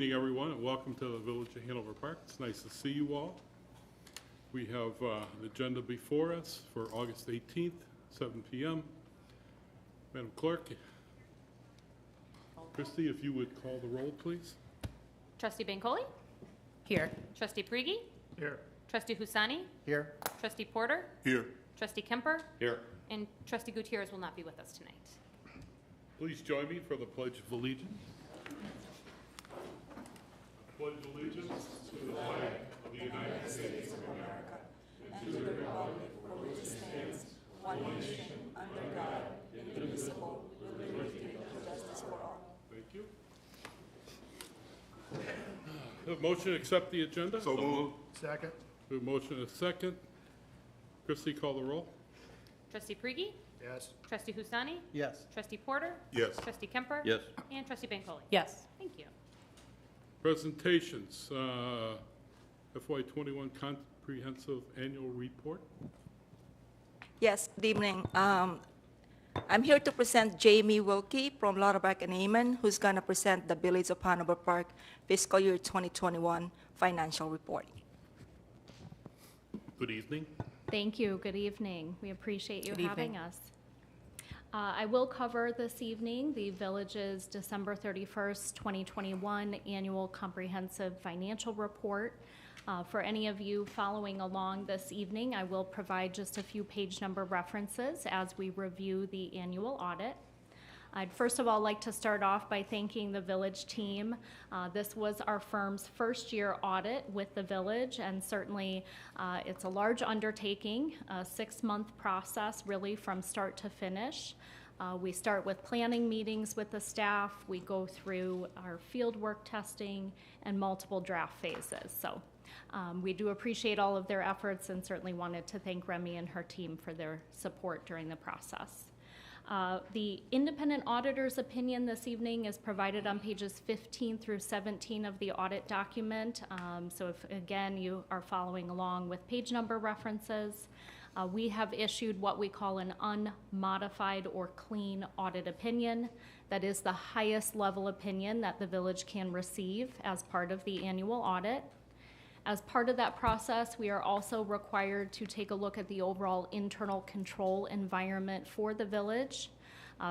Good evening, everyone, and welcome to the Village of Hanover Park. It's nice to see you all. We have an agenda before us for August 18th, 7 p.m. Madam Clerk, Christy, if you would call the roll, please. Trustee Bancoli? Here. Trustee Prigi? Here. Trustee Husani? Here. Trustee Porter? Here. Trustee Kemper? Here. And Trustee Gutierrez will not be with us tonight. Please join me for the Pledge of Allegiance. Pledge allegiance to the flag of the United States of America and to the republic for which it stands, one nation, under God, indivisible, with liberty and justice for all. Thank you. A motion to accept the agenda? So moved. Second. A motion and a second. Christy, call the roll. Trustee Prigi? Yes. Trustee Husani? Yes. Trustee Porter? Yes. Trustee Kemper? Yes. And Trustee Bancoli? Yes. Thank you. Presentations, FY21 Comprehensive Annual Report. Yes, good evening. I'm here to present Jamie Wilkie from Lauterbach and Amon, who's going to present the Village of Hanover Park Fiscal Year 2021 Financial Report. Good evening. Thank you. Good evening. We appreciate you Good having evening. us. I will cover this evening the Village's December 31st, 2021 Annual Comprehensive Financial Report. For any of you following along this evening, I will provide just a few page number references as we review the annual audit. I'd first of all like to start off by thanking the Village team. This was our firm's first year audit with the Village, and certainly it's a large undertaking, a 6-month process really from start to finish. We start with planning meetings with the staff, we go through our field work testing and multiple draft phases. So we do appreciate all of their efforts and certainly wanted to thank Remy and her team for their support during the process. The independent auditor's opinion this evening is provided on pages 15 through 17 of the audit document. So if, again, you are following along with page number references, we have issued what we call an unmodified or clean audit opinion. That is the highest level opinion that the Village can receive as part of the annual audit. As part of that process, we are also required to take a look at the overall internal control environment for the Village.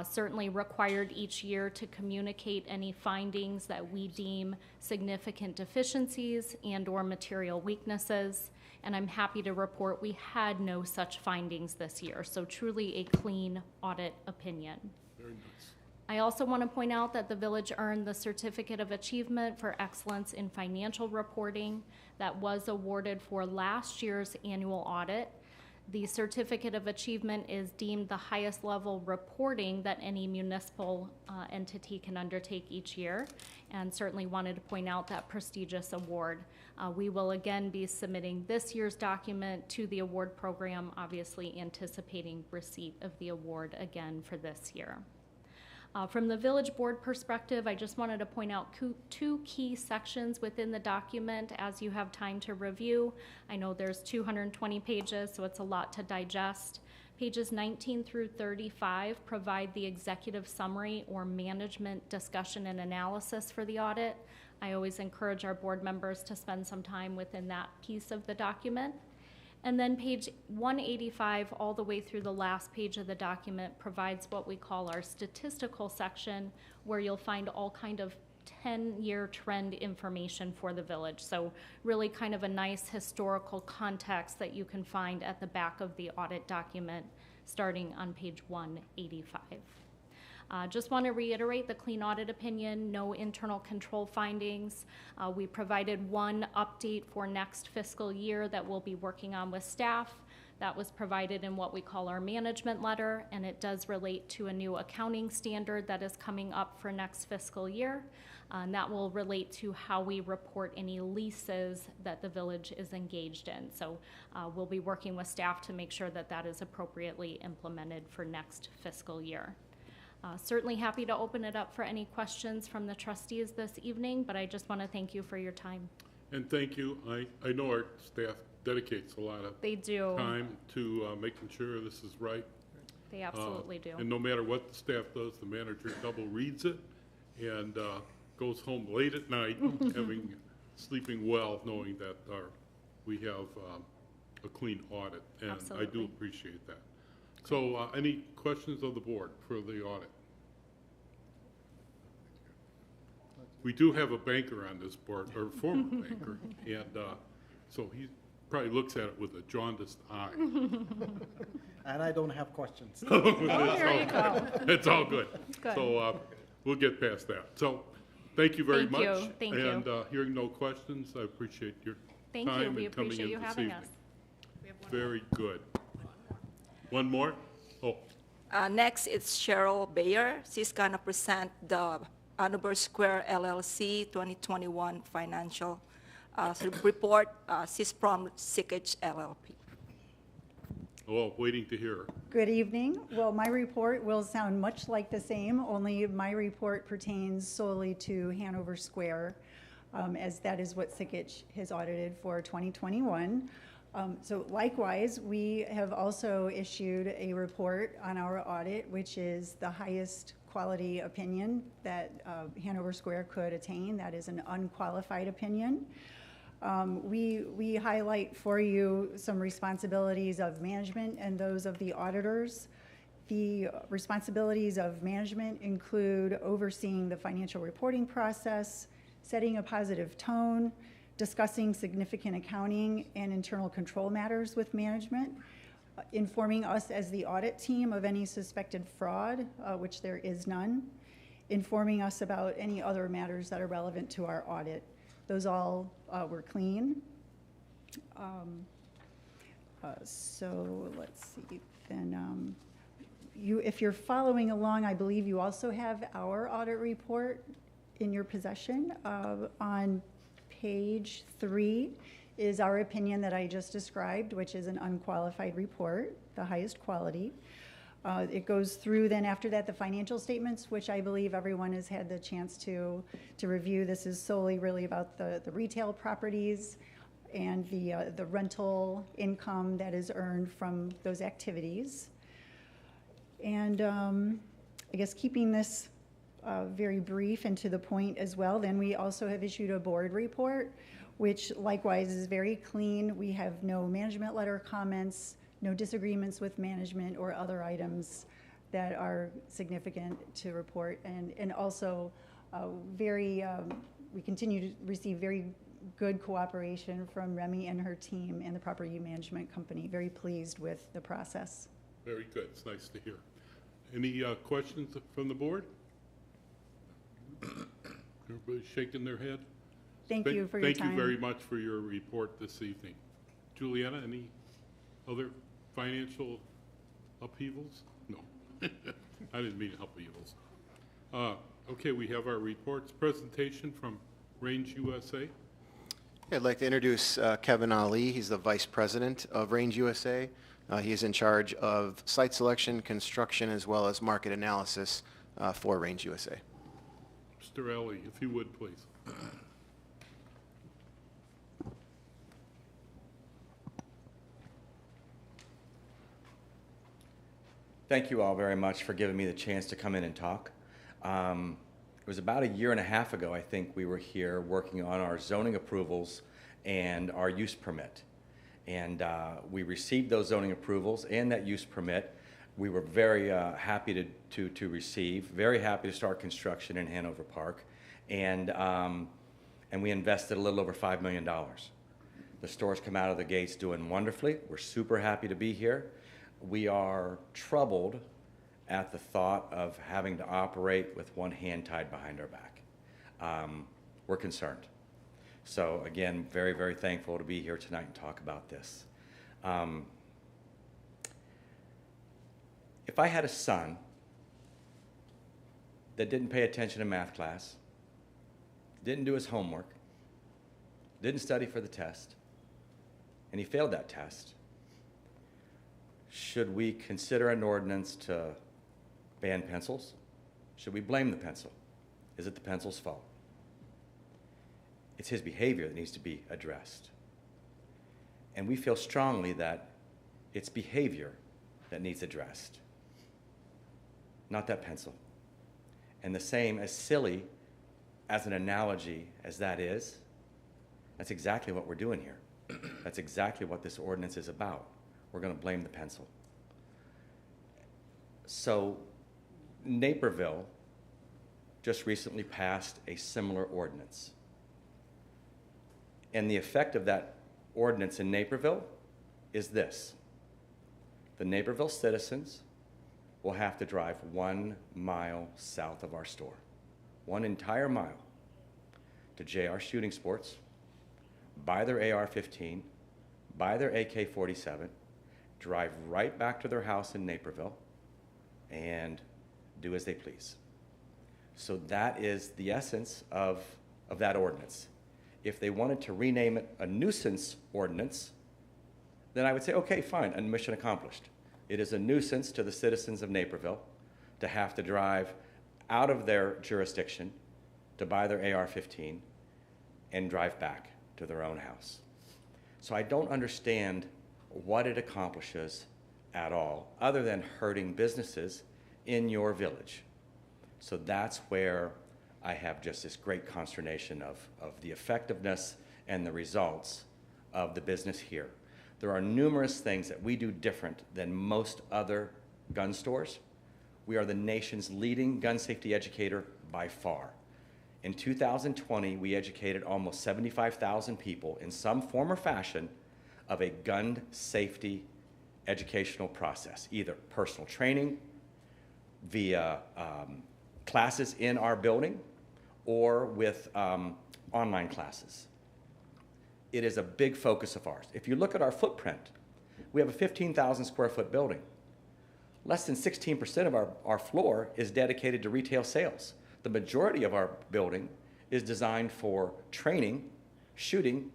Certainly required each year to communicate any findings that we deem significant deficiencies and/or material weaknesses. And I'm happy to report we had no such findings this year, so truly a clean audit opinion. Very nice. I also want to point out that the Village earned the Certificate of Achievement for Excellence in Financial Reporting that was awarded for last year's annual audit. The Certificate of Achievement is deemed the highest level reporting that any municipal entity can undertake each year, and certainly wanted to point out that prestigious award. We will again be submitting this year's document to the award program, obviously anticipating receipt of the award again for this year. From the Village Board perspective, I just wanted to point out two key sections within the document as you have time to review. I know there's 220 pages, so it's a lot to digest. Pages 19 through 35 provide the executive summary or management discussion and analysis for the audit. I always encourage our board members to spend some time within that piece of the document. And then page 185 all the way through the last page of the document provides what we call our statistical section, where you'll find all kind of 10-year trend information for the Village. So really kind of a nice historical context that you can find at the back of the audit document starting on page 185. Just want to reiterate the clean audit opinion, no internal control findings. We provided one update for next fiscal year that we'll be working on with staff. That was provided in what we call our management letter, and it does relate to a new accounting standard that is coming up for next fiscal year. And that will relate to how we report any leases that the Village is engaged in. So we'll be working with staff to make sure that that is appropriately implemented for next fiscal year. Certainly happy to open it up for any questions from the trustees this evening, but I just want to thank you for your time. And thank you. I know our staff dedicates a lot of They do. time to making sure this is right. They absolutely do. And no matter what the staff does, the manager double reads it and goes home late at night, sleeping well, knowing that we have a clean audit, and I do Absolutely. appreciate that. So any questions of the board for the audit? We do have a banker on this board, or a former banker, and so he probably looks at it with a jaundiced eye. And I don't have questions. Oh, there you go. It's all good. Good. So we'll get past that. So thank you very Thank much. you. Thank you. And hearing no questions, I appreciate your Thank you. time We and coming appreciate in you this having evening. us. Very good. One more? Oh, Next, it's Cheryl Bayer. She's going to present the Hanover Square LLC 2021 financial report. She's from Sikich LLP. oh, waiting to hear. Good evening. Well, my report will sound much like the same, only my report pertains solely to Hanover Square, as that is what Sikich has audited for 2021. So likewise, we have also issued a report on our audit, which is the highest quality opinion that Hanover Square could attain. That is an unqualified opinion. We highlight for you some responsibilities of management and those of the auditors. The responsibilities of management include overseeing the financial reporting process, setting a positive tone, discussing significant accounting and internal control matters with management, informing us as the audit team of any suspected fraud, which there is none, informing us about any other matters that are relevant to our audit. Those all were clean. So let's see, then if you're following along, I believe you also have our audit report in your possession. On page 3 is our opinion that I just described, which is an unqualified report, the highest quality. It goes through then after that the financial statements, which I believe everyone has had the chance to review. This is solely really about the retail properties and the rental income that is earned from those activities. And I guess keeping this very brief and to the point as well, then we also have issued a board report, which likewise is very clean. We have no management letter comments, no disagreements with management or other items that are significant to report. And also we continue to receive very good cooperation from Remy and her team and the property management company. Very pleased with the process. Very good. It's nice to hear. Any questions from the board? Everybody's shaking their head? Thank you for your time. Thank you very much for your report this evening. Juliana, any other financial upheavals? No. I didn't mean upheavals. Okay, we have our reports presentation from Range USA. I'd like to introduce Kevin Ali. He's the Vice President of Range USA. He is in charge of site selection, construction, as well as market analysis for Range USA. Mr. Alley, if you would, please. Thank you all very much for giving me the chance to come in and talk. It was about a year and a half ago, I think, we were here working on our zoning approvals and our use permit. And we received those zoning approvals and that use permit. We were very happy to receive, very happy to start construction in Hanover Park. And we invested a little over $5 million. The store's come out of the gates doing wonderfully. We're super happy to be here. We are troubled at the thought of having to operate with one hand tied behind our back. We're concerned. So again, very, very thankful to be here tonight and talk about this. If I had a son that didn't pay attention to math class, didn't do his homework, didn't study for the test, and he failed that test, should we consider an ordinance to ban pencils? Should we blame the pencil? Is it the pencil's fault? It's his behavior that needs to be addressed. And we feel strongly that it's behavior that needs addressed, not that pencil. And the same as silly as an analogy as that is, that's exactly what we're doing here. That's exactly what this ordinance is about. We're going to blame the pencil. So Naperville just recently passed a similar ordinance. And the effect of that ordinance in Naperville is this. The Naperville citizens will have to drive 1 mile south of our store, 1 entire mile, to JR Shooting Sports, buy their AR-15, buy their AK-47, drive right back to their house in Naperville, and do as they please. So that is the essence of that ordinance. If they wanted to rename it a nuisance ordinance, then I would say, okay, fine, and mission accomplished. It is a nuisance to the citizens of Naperville to have to drive out of their jurisdiction to buy their AR-15 and drive back to their own house. So I don't understand what it accomplishes at all, other than hurting businesses in your village. So that's where I have just this great consternation of the effectiveness and the results of the business here. There are numerous things that we do different than most other gun stores. We are the nation's leading gun safety educator by far. In 2020, we educated almost 75,000 people in some form or fashion of a gun safety educational process, either personal training, via classes in our building, or with online classes. It is a big focus of ours. If you look at our footprint, we have a 15,000 square foot building. Less than 16% of our floor is dedicated to retail sales. The majority of our building is designed for training, shooting,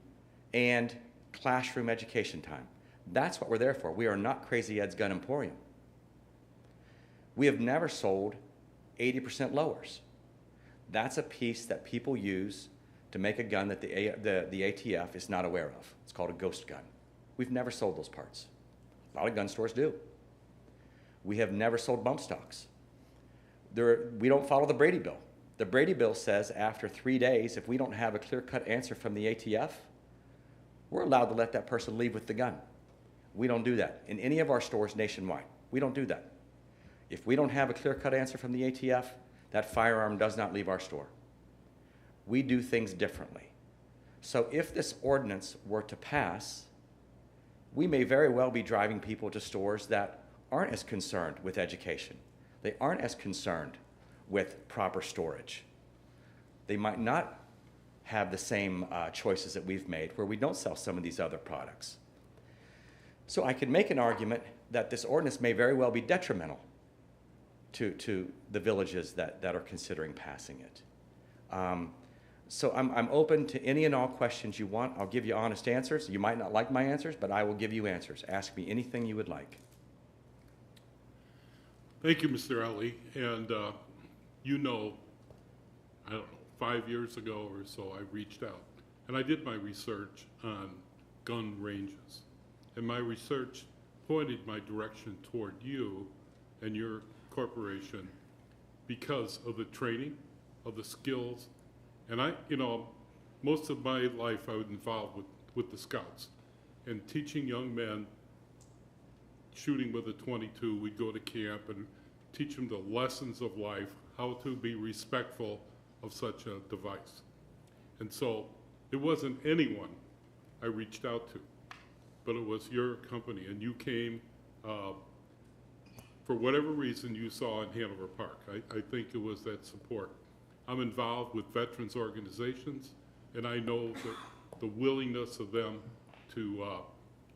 and classroom education time. That's what we're there for. We are not Crazy Ed's Gun Emporium. We have never sold 80% lowers. That's a piece that people use to make a gun that the ATF is not aware of. It's called a ghost gun. We've never sold those parts. A lot of gun stores do. We have never sold bump stocks. We don't follow the Brady Bill. The Brady Bill says after 3 days, if we don't have a clear-cut answer from the ATF, we're allowed to let that person leave with the gun. We don't do that in any of our stores nationwide. We don't do that. If we don't have a clear-cut answer from the ATF, that firearm does not leave our store. We do things differently. So if this ordinance were to pass, we may very well be driving people to stores that aren't as concerned with education. They aren't as concerned with proper storage. They might not have the same choices that we've made, where we don't sell some of these other products. So I could make an argument that this ordinance may very well be detrimental to the villages that are considering passing it. So I'm open to any and all questions you want. I'll give you honest answers. You might not like my answers, but I will give you answers. Ask me anything you would like. Thank you, Mr. Ali. And you know, I don't know, 5 years ago or so, I reached out. And I did my research on gun ranges. And my research pointed my direction toward you and your corporation because of the training, of the skills. And most of my life I was involved with the Scouts and teaching young men shooting with a .22. We'd go to camp and teach them the lessons of life, how to be respectful of such a device. And so it wasn't anyone I reached out to, but it was your company, and you came for whatever reason you saw in Hanover Park. I think it was that support. I'm involved with veterans organizations, and I know the willingness of them to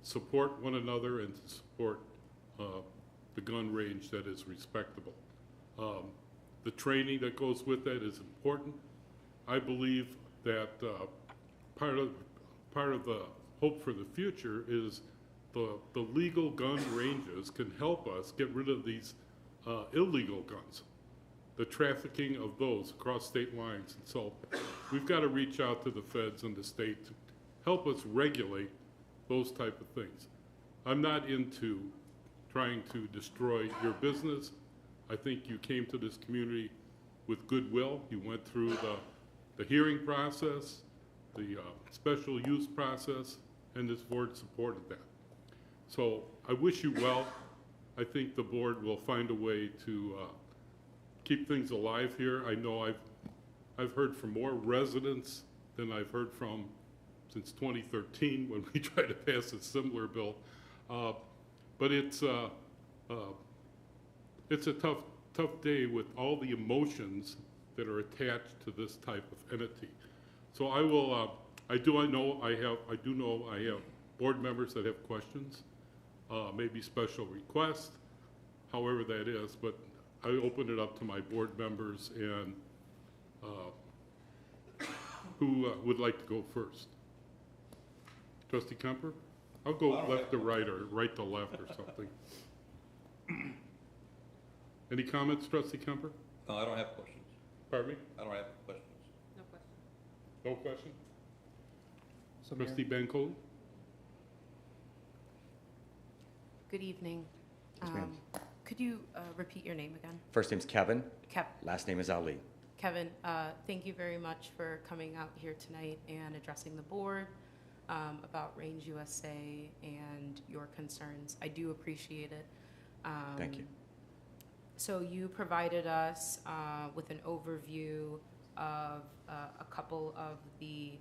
support one another and to support the gun range that is respectable. The training that goes with that is important. I believe that part of the hope for the future is the legal gun ranges can help us get rid of these illegal guns, the trafficking of those across state lines. And so we've got to reach out to the feds and the state to help us regulate those type of things. I'm not into trying to destroy your business. I think you came to this community with goodwill. You went through the hearing process, the special use process, and this board supported that. So I wish you well. I think the board will find a way to keep things alive here. I know I've heard from more residents than I've heard from since 2013 when we tried to pass a similar bill. But it's a tough day with all the emotions that are attached to this type of entity. So I will. I do know I have board members that have questions, maybe special requests, however that is. But I open it up to my board members and who would like to go first. Trustee Kemper? I'll go left to right or right to left or something. Any comments, Trustee Kemper? No, I don't have questions. Pardon me? I don't have questions. No question. No question? So, Mayor, Trustee Bancole? Good evening. Yes, ma'am. Could you repeat your name again? First name's Kevin, Kev. last name is Ali. Kevin, thank you very much for coming out here tonight and addressing the board about Range USA and your concerns. I do appreciate it. Thank you. So you provided us with an overview of a couple of the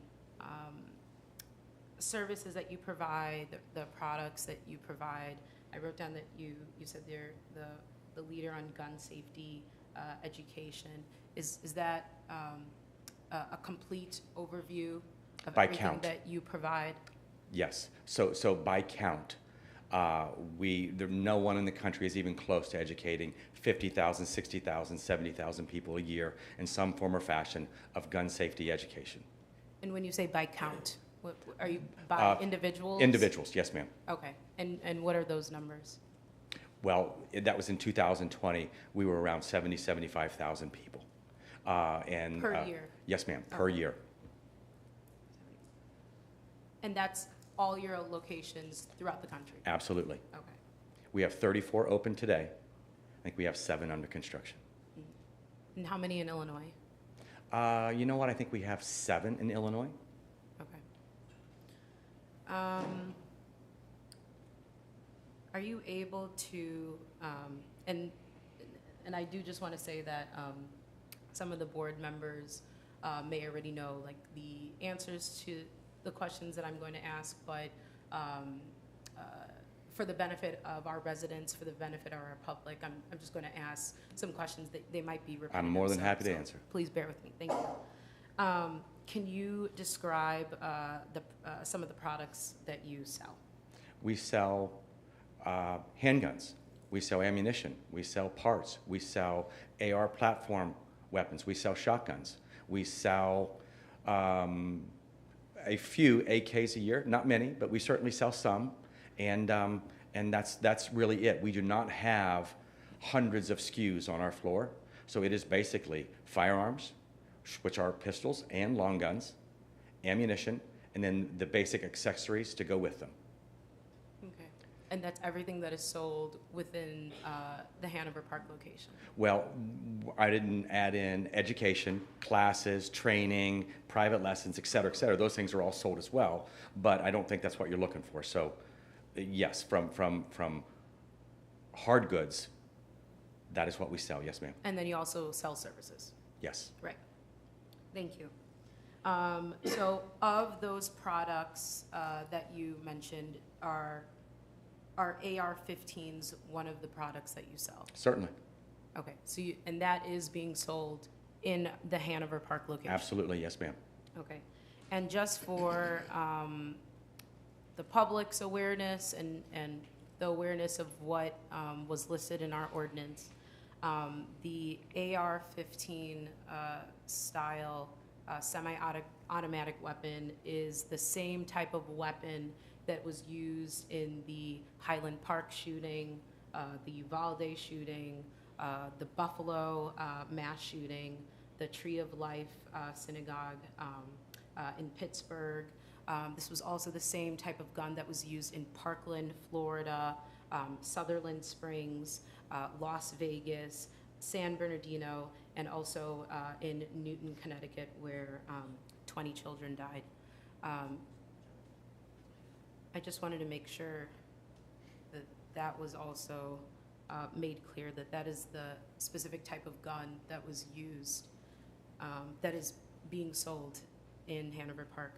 services that you provide, the products that you provide. I wrote down that you said they're the leader on gun safety education. Is that a complete overview of By everything count. that you provide? Yes. So by count, no one in the country is even close to educating 50,000, 60,000, 70,000 people a year in some form or fashion of gun safety education. And when you say by count, what, are you by individuals? Individuals, yes, ma'am. Okay. And what are those numbers? Well, that was in 2020. We were around 70, 75,000 people. And Per year? Yes, ma'am, per year. And that's all your locations throughout the country? Absolutely. Okay. We have 34 open today. I think we have 7 under construction. And how many in Illinois? You know what? I think we have 7 in Illinois. Okay. Are you able to, and I do just want to say that some of the board members may already know like the answers to the questions that I'm going to ask, but for the benefit of our residents, for the benefit of our public, I'm just going to ask some questions that they might be repeating I'm more than happy to themselves, so answer. Please bear with me. Thank you. Can you describe some of the products that you sell? We sell handguns. We sell ammunition. We sell parts. We sell AR platform weapons. We sell shotguns. We sell a few AKs a year, not many, but we certainly sell some, and that's really it. We do not have hundreds of SKUs on our floor, so it is basically firearms, which are pistols and long guns, ammunition, and then the basic accessories to go with them. Okay. And that's everything that is sold within the Hanover Park location? Well, I didn't add in education, classes, training, private lessons, et cetera, et cetera. Those things are all sold as well, but I don't think that's what you're looking for. So, yes, from hard goods, that is what we sell. Yes, ma'am. And then you also sell services? Yes. Right. Thank you. So of those products that you mentioned, are AR-15s one of the products that you sell? Certainly. Okay, so and that is being sold in the Hanover Park location? Absolutely, yes, ma'am. Okay. And just for the public's awareness and the awareness of what was listed in our ordinance, the AR-15 style semi-automatic weapon is the same type of weapon that was used in the Highland Park shooting, the Uvalde shooting, the Buffalo mass shooting, the Tree of Life synagogue in Pittsburgh. This was also the same type of gun that was used in Parkland, Florida, Sutherland Springs, Las Vegas, San Bernardino, and also in Newton, Connecticut, where 20 children died. I just wanted to make sure that that was also made clear, that that is the specific type of gun that was used, that is being sold in Hanover Park.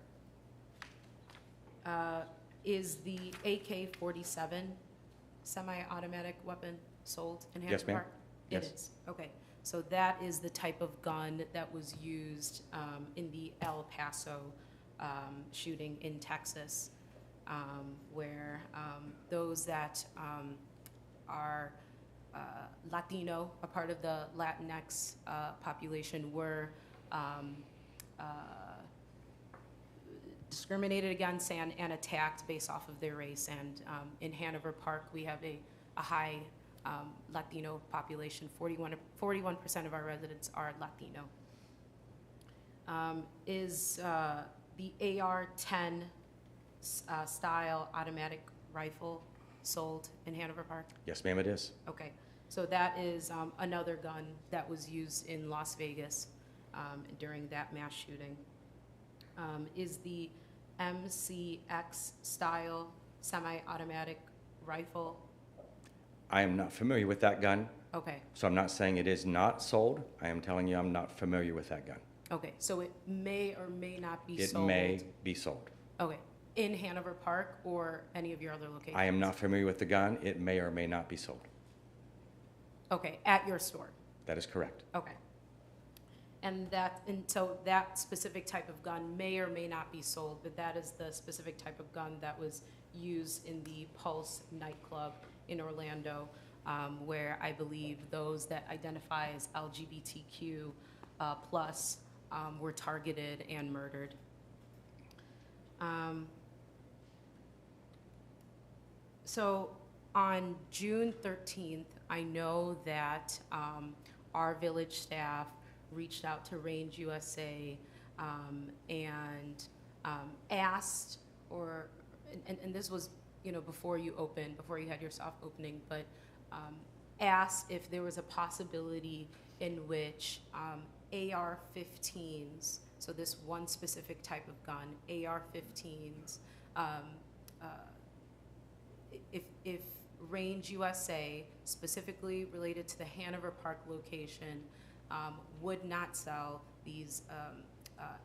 Is the AK-47 semi-automatic weapon sold in Hanover Yes, ma'am. Park? Yes. It is, okay. So that is the type of gun that was used in the El Paso shooting in Texas, where those that are Latino, a part of the Latinx population, were discriminated against and attacked based off of their race. And in Hanover Park, we have a high Latino population. 41% of our residents are Latino. Is the AR-10 style automatic rifle sold in Hanover Park? Yes, ma'am, it is. Okay, so that is another gun that was used in Las Vegas during that mass shooting. Is the MCX style semi-automatic rifle? I am not familiar with that gun, Okay, so I'm not saying it is not sold. I am telling you I'm not familiar with that gun. okay, so it may or may not be It sold. may be sold. Okay, in Hanover Park or any of your other locations? I am not familiar with the gun. It may or may not be sold. Okay, at your store? That is correct. Okay. And so that specific type of gun may or may not be sold, but that is the specific type of gun that was used in the Pulse nightclub in Orlando, where I believe those that identify as LGBTQ plus were targeted and murdered. So on June 13th, I know that our village staff reached out to Range USA and asked, and this was, you know, before you opened, before you had your soft opening, but asked if there was a possibility in which AR-15s, so this one specific type of gun, AR-15s, if Range USA, specifically related to the Hanover Park location, would not sell these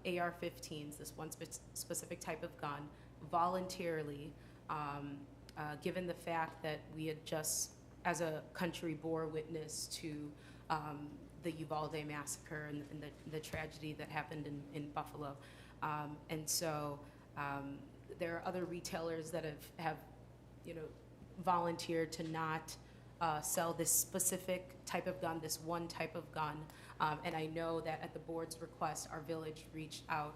AR-15s, this one specific type of gun, voluntarily, given the fact that we had just, as a country, bore witness to the Uvalde massacre and the tragedy that happened in Buffalo. And so there are other retailers that have you know, volunteered to not sell this specific type of gun, this one type of gun. And I know that at the board's request, our village reached out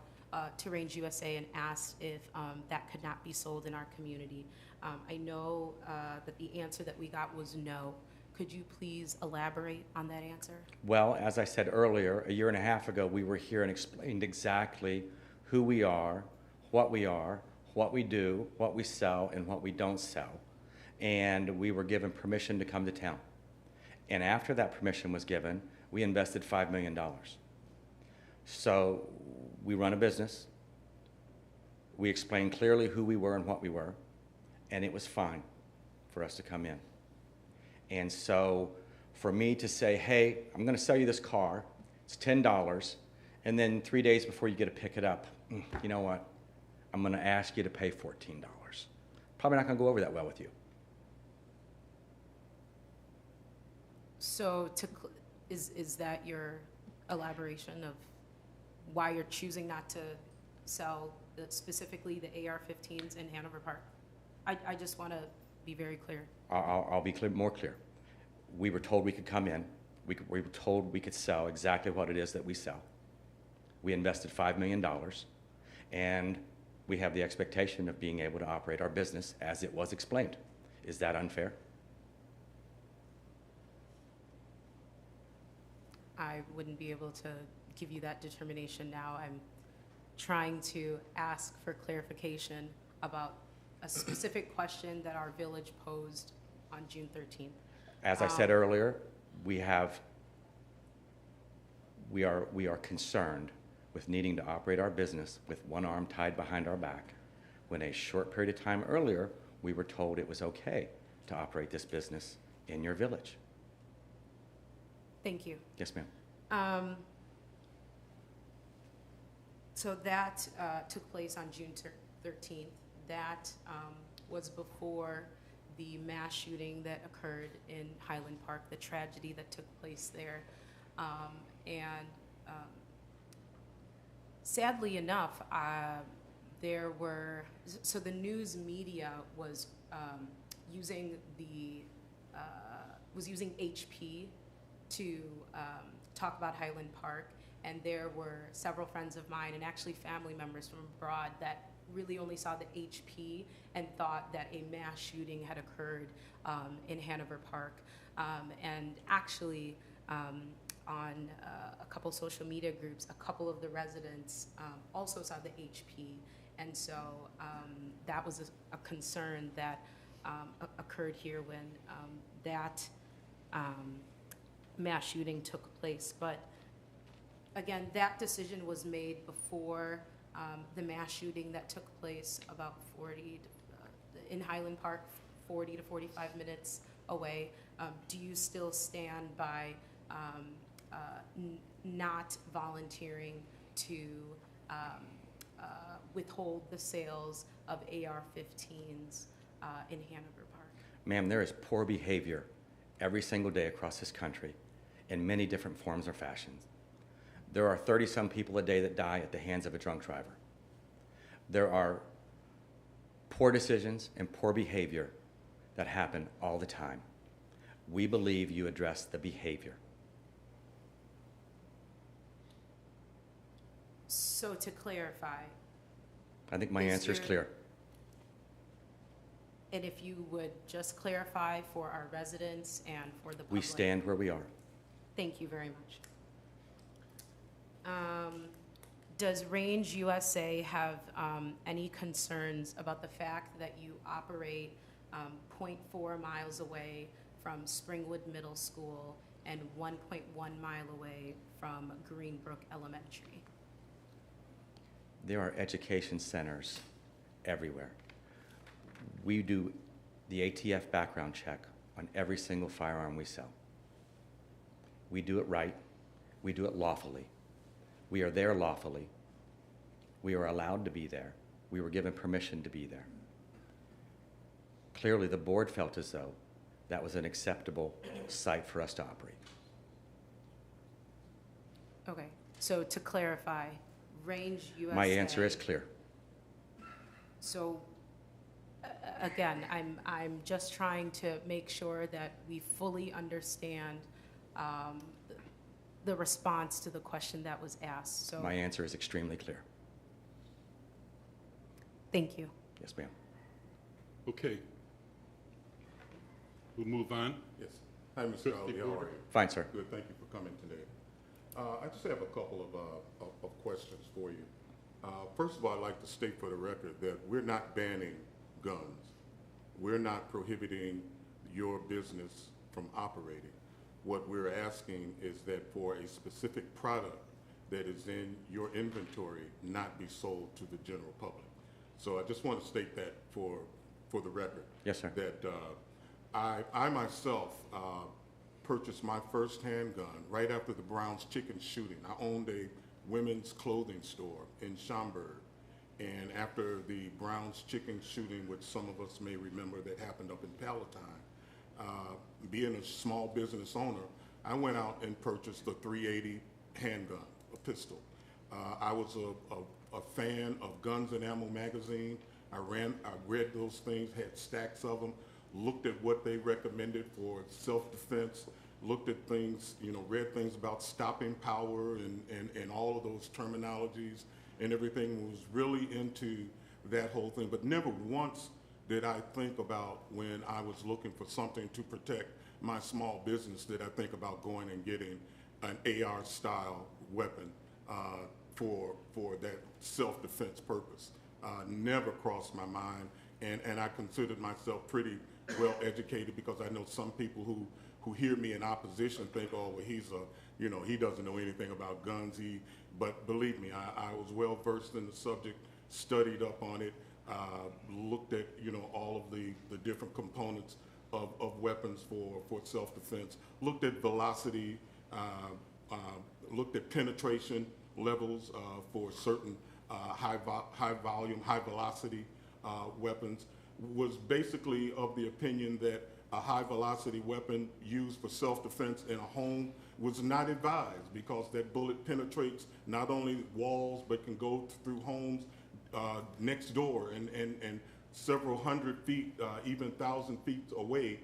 to Range USA and asked if that could not be sold in our community. I know that the answer that we got was no. Could you please elaborate on that answer? Well, as I said earlier, a year and a half ago, we were here and explained exactly who we are, what we do, what we sell, and what we don't sell. And we were given permission to come to town. And after that permission was given, we invested $5 million. So we run a business. We explained clearly who we were and what we were, and it was fine for us to come in. And so for me to say, hey, I'm going to sell you this car, it's $10, and then 3 days before you get to pick it up, you know what? I'm going to ask you to pay $14. Probably not going to go over that well with you. So is that your elaboration of why you're choosing not to sell specifically the AR-15s in Hanover Park? I just want to be very clear. I'll be more clear. We were told we could come in. We were told we could sell exactly what it is that we sell. We invested $5 million, and we have the expectation of being able to operate our business as it was explained. Is that unfair? I wouldn't be able to give you that determination now. I'm trying to ask for clarification about a specific question that our village posed on June 13th. As I said earlier, we have we are concerned with needing to operate our business with one arm tied behind our back, when a short period of time earlier, we were told it was okay to operate this business in your village. Thank you. Yes, ma'am. So that took place on June 13th. That was before the mass shooting that occurred in Highland Park, the tragedy that took place there. Sadly enough, there were, so the news media was using HP to talk about Highland Park, and there were several friends of mine and actually family members from abroad that really only saw the HP and thought that a mass shooting had occurred in Hanover Park. And actually, on a couple social media groups, a couple of the residents also saw the HP. And so that was a concern that occurred here when that mass shooting took place. But again, that decision was made before the mass shooting that took place about in Highland Park, 40 to 45 minutes away. Do you still stand by not volunteering to withhold the sales of AR-15s in Hanover Park? Ma'am, there is poor behavior every single day across this country in many different forms or fashions. There are 30-some people a day that die at the hands of a drunk driver. There are poor decisions and poor behavior that happen all the time. We believe you address the behavior. So to clarify, I think my answer is clear. and if you would just clarify for our residents and for the public. We stand where we are. Thank you very much. Does Range USA have any concerns about the fact that you operate 0.4 miles away from Springwood Middle School and 1.1 mile away from Greenbrook Elementary? There are education centers everywhere. We do the ATF background check on every single firearm we sell. We do it right. We do it lawfully. We are there lawfully. We are allowed to be there. We were given permission to be there. Clearly, the board felt as though that was an acceptable site for us to operate. Okay, so to clarify, Range USA. My answer is clear. So, again, I'm just trying to make sure that we fully understand the response to the question that was asked. So My answer is extremely clear. Thank you. Yes, ma'am. Okay. We'll move on. Yes. Hi, Mr. Ali. How are you? Fine, sir. Good. Thank you for coming today. I just have a couple of questions for you. First of all, I'd like to state for the record that we're not banning guns. We're not prohibiting your business from operating. What we're asking is that for a specific product that is in your inventory not be sold to the general public. So I just want to state that for the record. Yes, sir. That I myself purchased my first handgun right after the Brown's Chicken shooting. I owned a women's clothing store in Schaumburg. And after the Brown's Chicken shooting, which some of us may remember that happened up in Palatine, being a small business owner, I went out and purchased a .380 handgun, a pistol. I was a fan of Guns and Ammo magazine. I read those things, had stacks of them, looked at what they recommended for self-defense, looked at things, read things about stopping power and all of those terminologies and everything, was really into that whole thing. But never once did I think about, when I was looking for something to protect my small business, did I think about going and getting an AR-style weapon for that self-defense purpose. Never crossed my mind, and I considered myself pretty well educated, because I know some people who who hear me in opposition think, oh, well, he's a, you know, he doesn't know anything about guns. But believe me, I was well versed in the subject, studied up on it, looked at, you know, all of the different components of weapons for self-defense, looked at velocity, looked at penetration levels for certain high volume, high velocity weapons, was basically of the opinion that a high velocity weapon used for self-defense in a home was not advised, because that bullet penetrates not only walls but can go through homes next door and several hundred feet, even 1,000 feet away.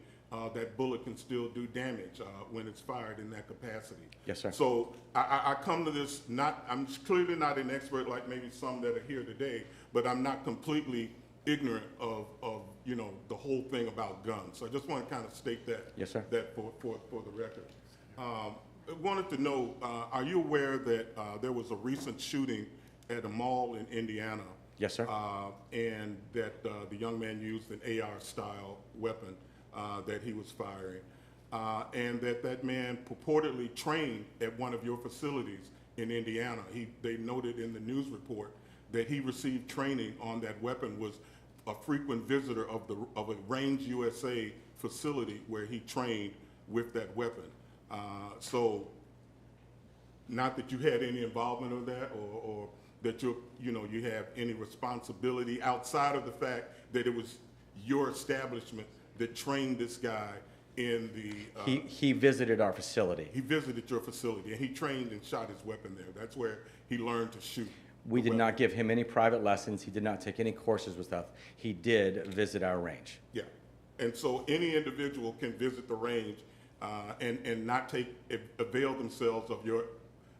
That bullet can still do damage when it's fired in that capacity. Yes, sir. So I come to this, I'm clearly not an expert like maybe some that are here today, but I'm not completely ignorant of you know, the whole thing about guns. So I just want to kind of state that. Yes, sir. That for the record. I wanted to know, are you aware that there was a recent shooting at a mall in Indiana? Yes, sir. And that the young man used an AR-style weapon that he was firing, and that man purportedly trained at one of your facilities in Indiana. They noted in the news report that he received training on that weapon, was a frequent visitor of a Range USA facility where he trained with that weapon. So, not that you had any involvement with that, or that you have any responsibility outside of the fact that it was your establishment that trained this guy in the... He visited our facility. He visited your facility, and he trained and shot his weapon there. That's where he learned to shoot. We did not give him any private lessons. He did not take any courses with us. He did visit our range. Yeah, and so any individual can visit the range and not avail themselves of your...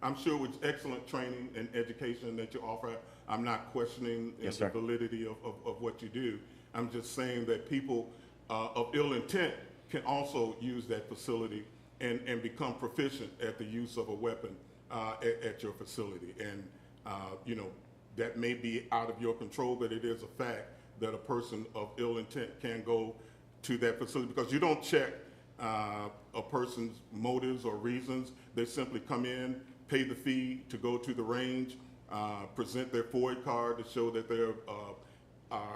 I'm sure it's excellent training and education that you offer. I'm not questioning Yes, the sir. validity of what you do. I'm just saying that people of ill intent can also use that facility and become proficient at the use of a weapon at your facility. And, you know, that may be out of your control, but it is a fact that a person of ill intent can go to that facility, because you don't check a person's motives or reasons. They simply come in, pay the fee to go to the range, present their FOID card to show that they're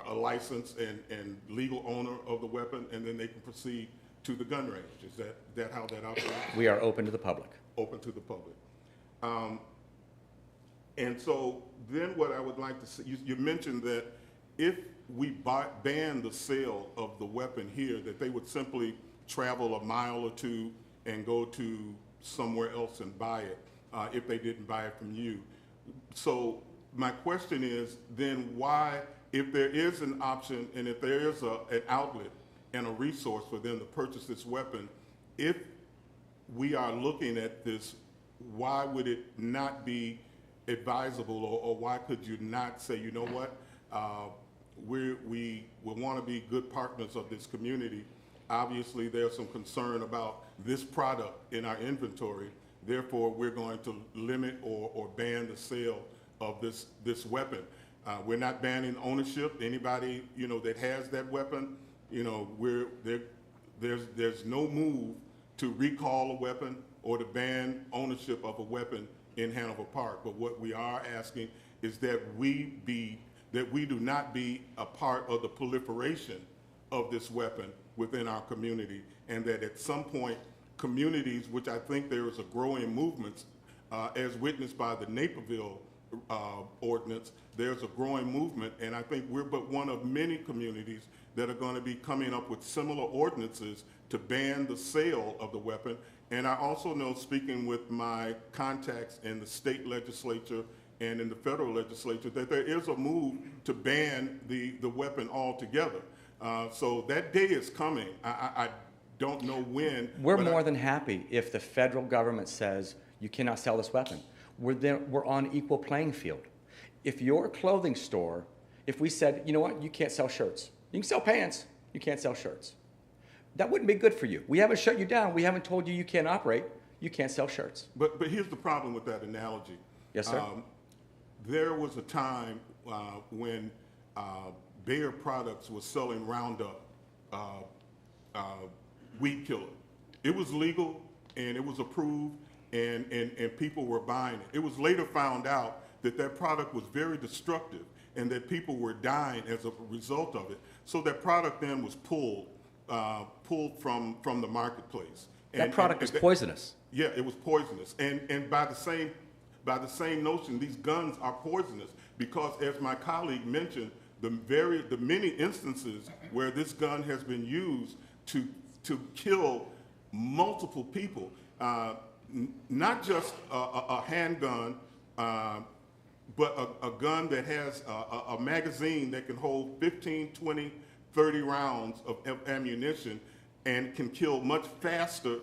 a licensed and legal owner of the weapon, and then they can proceed to the gun range. Is that how that operates? We are open to the public. Open to the public. And so then what I would like to say, you mentioned that if we ban the sale of the weapon here, that they would simply travel a mile or two and go to somewhere else and buy it if they didn't buy it from you. So my question is then why, if there is an option and if there is an outlet and a resource for them to purchase this weapon, if we are looking at this, why would it not be advisable, or why could you not say, you know what, we want to be good partners of this community. Obviously, there's some concern about this product in our inventory. Therefore, we're going to limit or ban the sale of this weapon. We're not banning ownership. Anybody, you know, that has that weapon, you know, there's no move to recall a weapon or to ban ownership of a weapon in Hanover Park. But what we are asking is that we do not be a part of the proliferation of this weapon within our community, and that at some point communities, which I think there is a growing movement, as witnessed by the Naperville ordinance, there's a growing movement, and I think we're but one of many communities that are going to be coming up with similar ordinances to ban the sale of the weapon. And I also know, speaking with my contacts in the state legislature and in the federal legislature, that there is a move to ban the weapon altogether. So that day is coming. I don't know when. We're more than happy if the federal government says you cannot sell this weapon. We're on equal playing field. If your clothing store, if we said, you know what, you can't sell shirts. You can sell pants, you can't sell shirts. That wouldn't be good for you. We haven't shut you down. We haven't told you you can't operate. You can't sell shirts. But here's the problem with that analogy. Yes, sir. There was a time when Bayer Products was selling Roundup weed killer, It was legal and it was approved and people were buying it. It was later found out that that product was very destructive and that people were dying as a result of it. So that product then was pulled from the marketplace. That product is poisonous. Yeah, it was poisonous. And by the same notion, these guns are poisonous because, as my colleague mentioned, the many instances where this gun has been used to kill multiple people, not just a handgun, but a gun that has a magazine that can hold 15, 20, 30 rounds of ammunition and can kill much faster,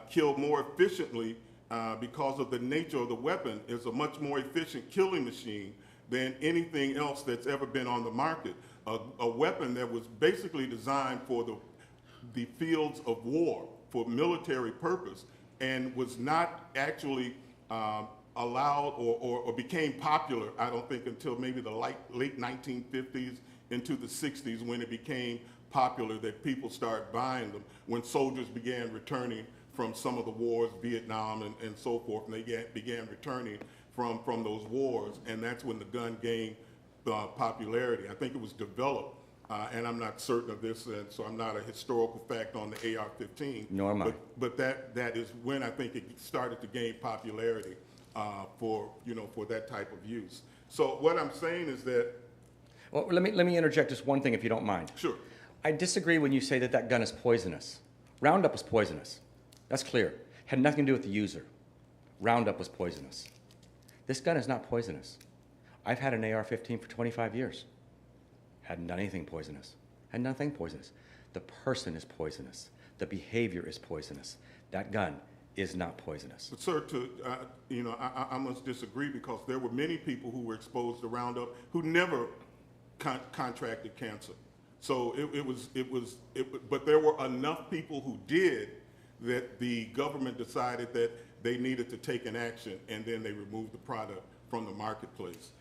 kill more efficiently because of the nature of the weapon. It's a much more efficient killing machine than anything else that's ever been on the market. A weapon that was basically designed for the fields of war, for military purpose, and was not actually allowed or became popular, I don't think, until maybe the late 1950s into the 60s, when it became popular that people started buying them, when soldiers began returning from some of the wars, Vietnam and so forth, and they began returning from those wars, and that's when the gun gained popularity. I think it was developed, and I'm not certain of this, and so I'm not a historical fact on the AR-15. Nor am I. But that is when I think it started to gain popularity for that type of use. So what I'm saying is that. Well, let me interject just one thing, if you don't mind. Sure. I disagree when you say that that gun is poisonous. Roundup is poisonous. That's clear. Had nothing to do with the user. Roundup was poisonous. This gun is not poisonous. I've had an AR-15 for 25 years. Hadn't done anything poisonous. Had nothing poisonous. The person is poisonous. The behavior is poisonous. That gun is not poisonous. But sir, I must disagree, because there were many people who were exposed to Roundup who never contracted cancer. So but there were enough people who did that the government decided that they needed to take an action, and then they removed the product from the marketplace.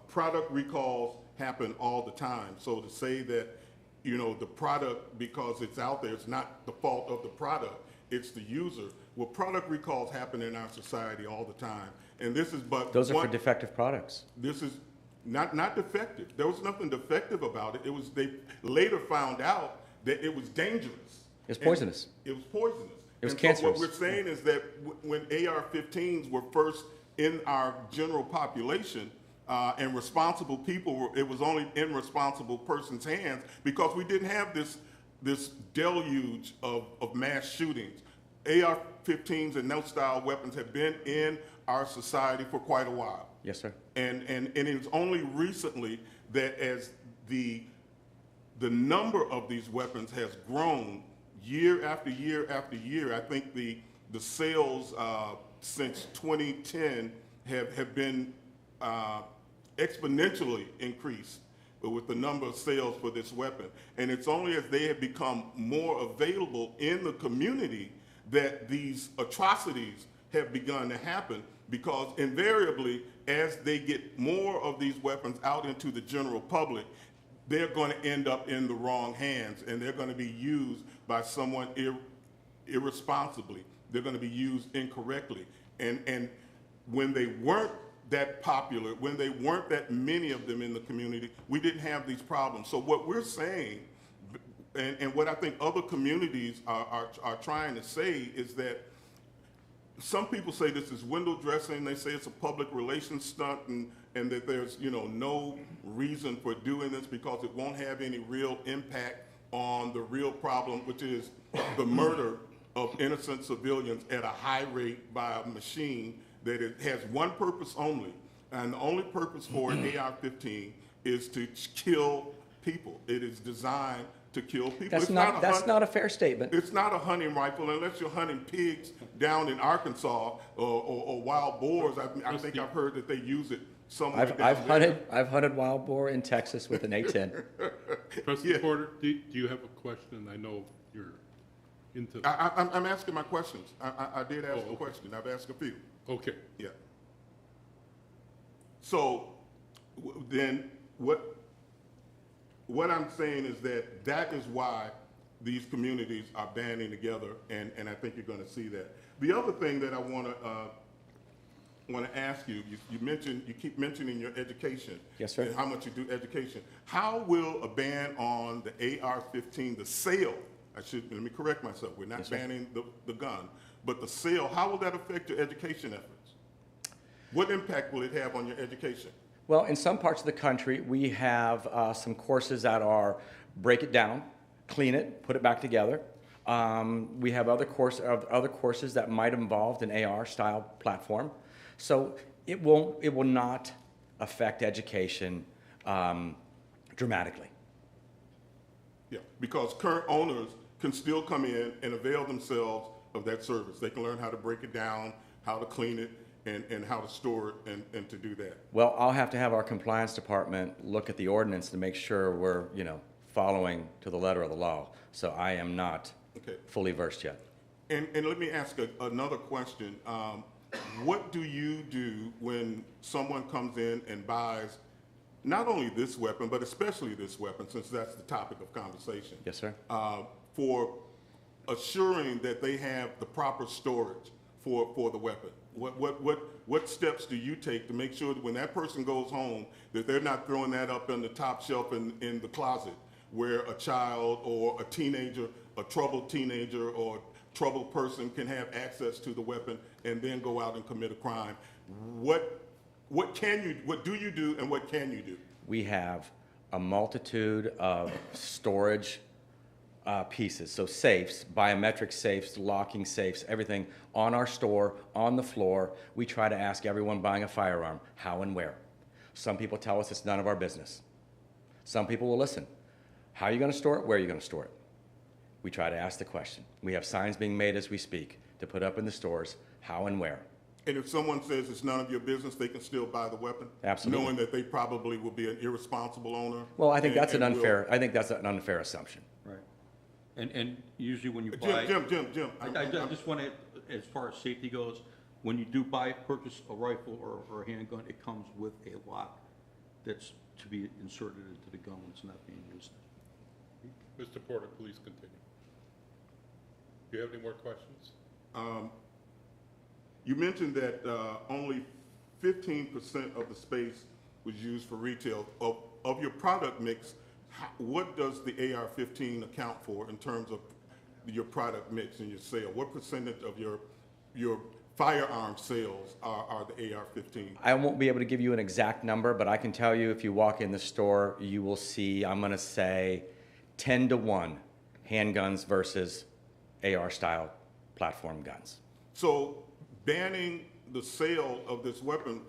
Product recalls happen all the time. So to say that, the product, because it's out there, it's not the fault of the product, it's the user. Well, product recalls happen in our society all the time. And this is Those are for defective products. This is not defective. There was nothing defective about it. They later found out that it was dangerous. It was poisonous. It was poisonous. It was and cancerous. So what we're saying is that when AR-15s were first in our general population, and responsible people it was only in responsible persons' hands, because we didn't have this deluge of mass shootings. AR-15s and those style weapons have been in our society for quite a while. Yes, sir. And it's only recently that, as the number of these weapons has grown year after year after year, I think the sales since 2010 have been exponentially increased with the number of sales for this weapon. And it's only as they have become more available in the community that these atrocities have begun to happen, because invariably, as they get more of these weapons out into the general public, they're going to end up in the wrong hands, and they're going to be used by someone irresponsibly. They're going to be used incorrectly. And when they weren't that popular, when they weren't that many of them in the community, we didn't have these problems. So what we're saying, and what I think other communities are trying to say, is that some people say this is window dressing. They say it's a public relations stunt, and that there's no reason for doing this because it won't have any real impact on the real problem, which is the murder of innocent civilians at a high rate by a machine that it has one purpose only, and the only purpose for an AR-15 is to kill people. It is designed to kill people. That's not a fair statement. It's not a hunting rifle unless you're hunting pigs down in Arkansas or wild boars. I think I've heard that they use it somewhere down there. I've hunted wild boar in Texas with an A-10. Trustee Porter, do you have a question? I know you're into. I'm asking my questions. I did ask a question. I've asked a few. Okay. Yeah. So then what I'm saying is that is why these communities are banding together, and I think you're going to see that. The other thing that I want to ask you, you keep mentioning your education. Yes, sir. And how much you do education. How will a ban on the AR-15, the sale, let me correct myself, we're not Yes, sir. banning the gun, but the sale, how will that affect your education efforts? What impact will it have on your education? Well, in some parts of the country, we have some courses that are break it down, clean it, put it back together. We have other courses that might involve an AR-style platform. So it will not affect education dramatically. Yeah, because current owners can still come in and avail themselves of that service. They can learn how to break it down, how to clean it, and how to store it and to do that. Well, I'll have to have our compliance department look at the ordinance to make sure we're, following to the letter of the law. So I am not fully versed yet. And let me ask another question. What do you do when someone comes in and buys not only this weapon, but especially this weapon, since that's the topic of conversation? Yes, sir. For assuring that they have the proper storage for the weapon? What steps do you take to make sure that when that person goes home, that they're not throwing that up on the top shelf in the closet where a child or a teenager, a troubled teenager or troubled person can have access to the weapon and then go out and commit a crime? What do you do and what can you do? We have a multitude of storage pieces, so safes, biometric safes, locking safes, everything on our store, on the floor. We try to ask everyone buying a firearm how and where. Some people tell us it's none of our business. Some people will listen. How are you going to store it? Where are you going to store it? We try to ask the question. We have signs being made as we speak to put up in the stores, how and where. And if someone says it's none of your business, they can still buy the weapon? Absolutely. Knowing that they probably will be an irresponsible owner? Well, I think that's an unfair assumption. Right. And usually when you buy. Jim. I just want to, as far as safety goes, when you do purchase a rifle or a handgun, it comes with a lock that's to be inserted into the gun when it's not being used. Mr. Porter, please continue. Do you have any more questions? You mentioned that only 15% of the space was used for retail. Of your product mix, what does the AR-15 account for in terms of your product mix and your sale? What percentage of your firearm sales are the AR-15? I won't be able to give you an exact number, but I can tell you if you walk in the store, you will see, I'm going to say, 10-to-1 handguns versus AR-style platform guns. So banning the sale of this weapon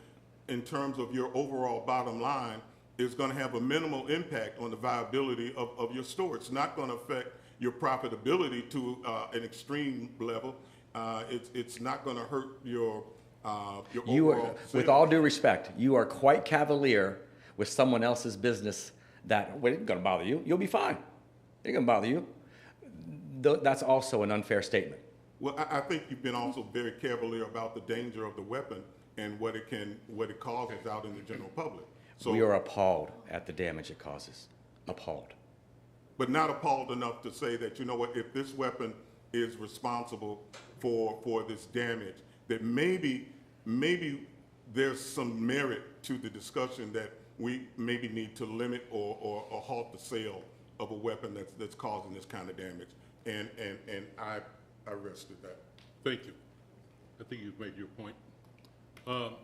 in terms of your overall bottom line is going to have a minimal impact on the viability of your store. It's not going to affect your profitability to an extreme level. It's not going to hurt your overall sales. With all due respect, you are quite cavalier with someone else's business that, well, it's going to bother you. You'll be fine. It's going to bother you. That's also an unfair statement. Well, I think you've been also very cavalier about the danger of the weapon and what it causes out in the general public. So, we are appalled at the damage it causes. Appalled. But not appalled enough to say that, you know what, if this weapon is responsible for this damage, that maybe there's some merit to the discussion that we maybe need to limit or halt the sale of a weapon that's causing this kind of damage. And I rest at that. Thank you. I think you've made your point.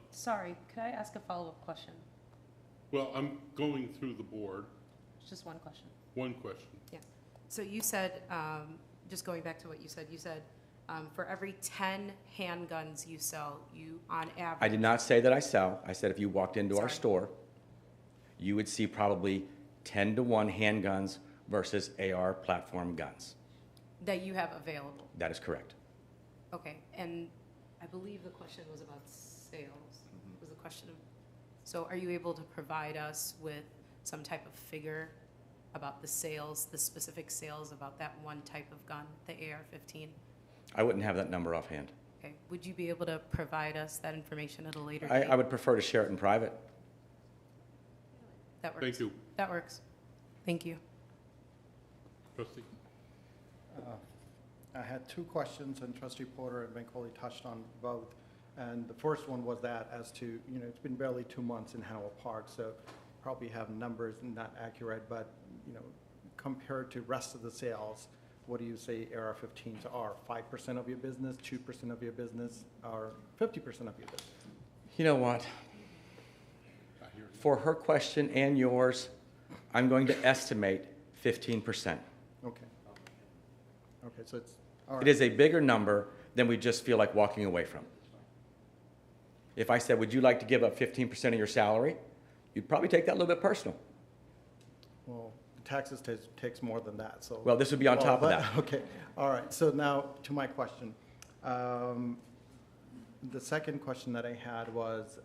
Sorry, could I ask a follow-up question? Well, I'm going through the board. Just one question. One question. Yeah. So you said, just going back to what you said for every 10 handguns you sell, you on average. I did not say that I sell. I said if you walked into our store, you would see probably 10-to-1 handguns versus AR platform guns. That you have available. That is correct. Okay, and I believe the question was about sales. Was the question of, so are you able to provide us with some type of figure about the sales, the specific sales about that one type of gun, the AR-15? I wouldn't have that number offhand. Okay, would you be able to provide us that information at a later date? I would prefer to share it in private. That works. Thank you. That works. Thank you. Trustee? I had two questions, and Trustee Porter and Bancole touched on both. And the first one was that as to, you know, it's been barely 2 months in Hanover Park, so probably have numbers not accurate, but, you know, compared to rest of the sales, what do you say AR-15s are? 5% of your business, 2% of your business, or 50% of your business? You know what? For her question and yours, I'm going to estimate 15%. Okay. Okay, so it's, all right. It is a bigger number than we just feel like walking away from. If I said, would you like to give up 15% of your salary? You'd probably take that a little bit personal. Well, the taxes takes more than that, so. Well, this would be on top of that. Okay, all right, so now to my question. The second question that I had was,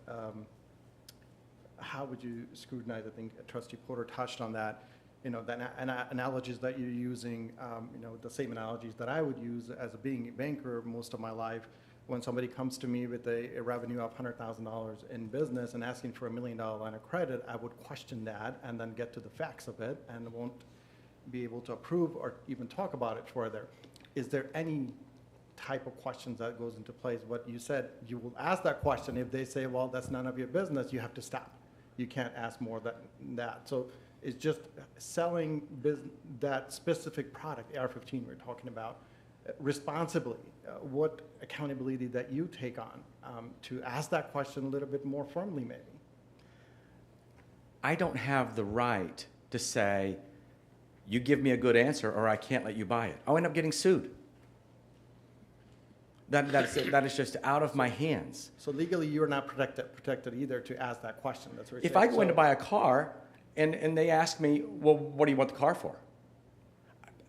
how would you scrutinize, I think Trustee Porter touched on that, you know, the analogies that you're using, you know, the same analogies that I would use as being a banker most of my life. When somebody comes to me with a revenue of $100,000 in business and asking for $1 million line of credit, I would question that and then get to the facts of it and won't be able to approve or even talk about it further. Is there any type of questions that goes into place? What you said, you will ask that question. If they say, well, that's none of your business, you have to stop. You can't ask more than that. So it's just selling that specific product, AR-15 we're talking about, responsibly. What accountability that you take on to ask that question a little bit more firmly, maybe? I don't have the right to say, you give me a good answer or I can't let you buy it. I'll end up getting sued. That is just out of my hands. So legally, you're not protected either to ask that question. That's what you're If saying. I go in to buy a car and they ask me, well, what do you want the car for?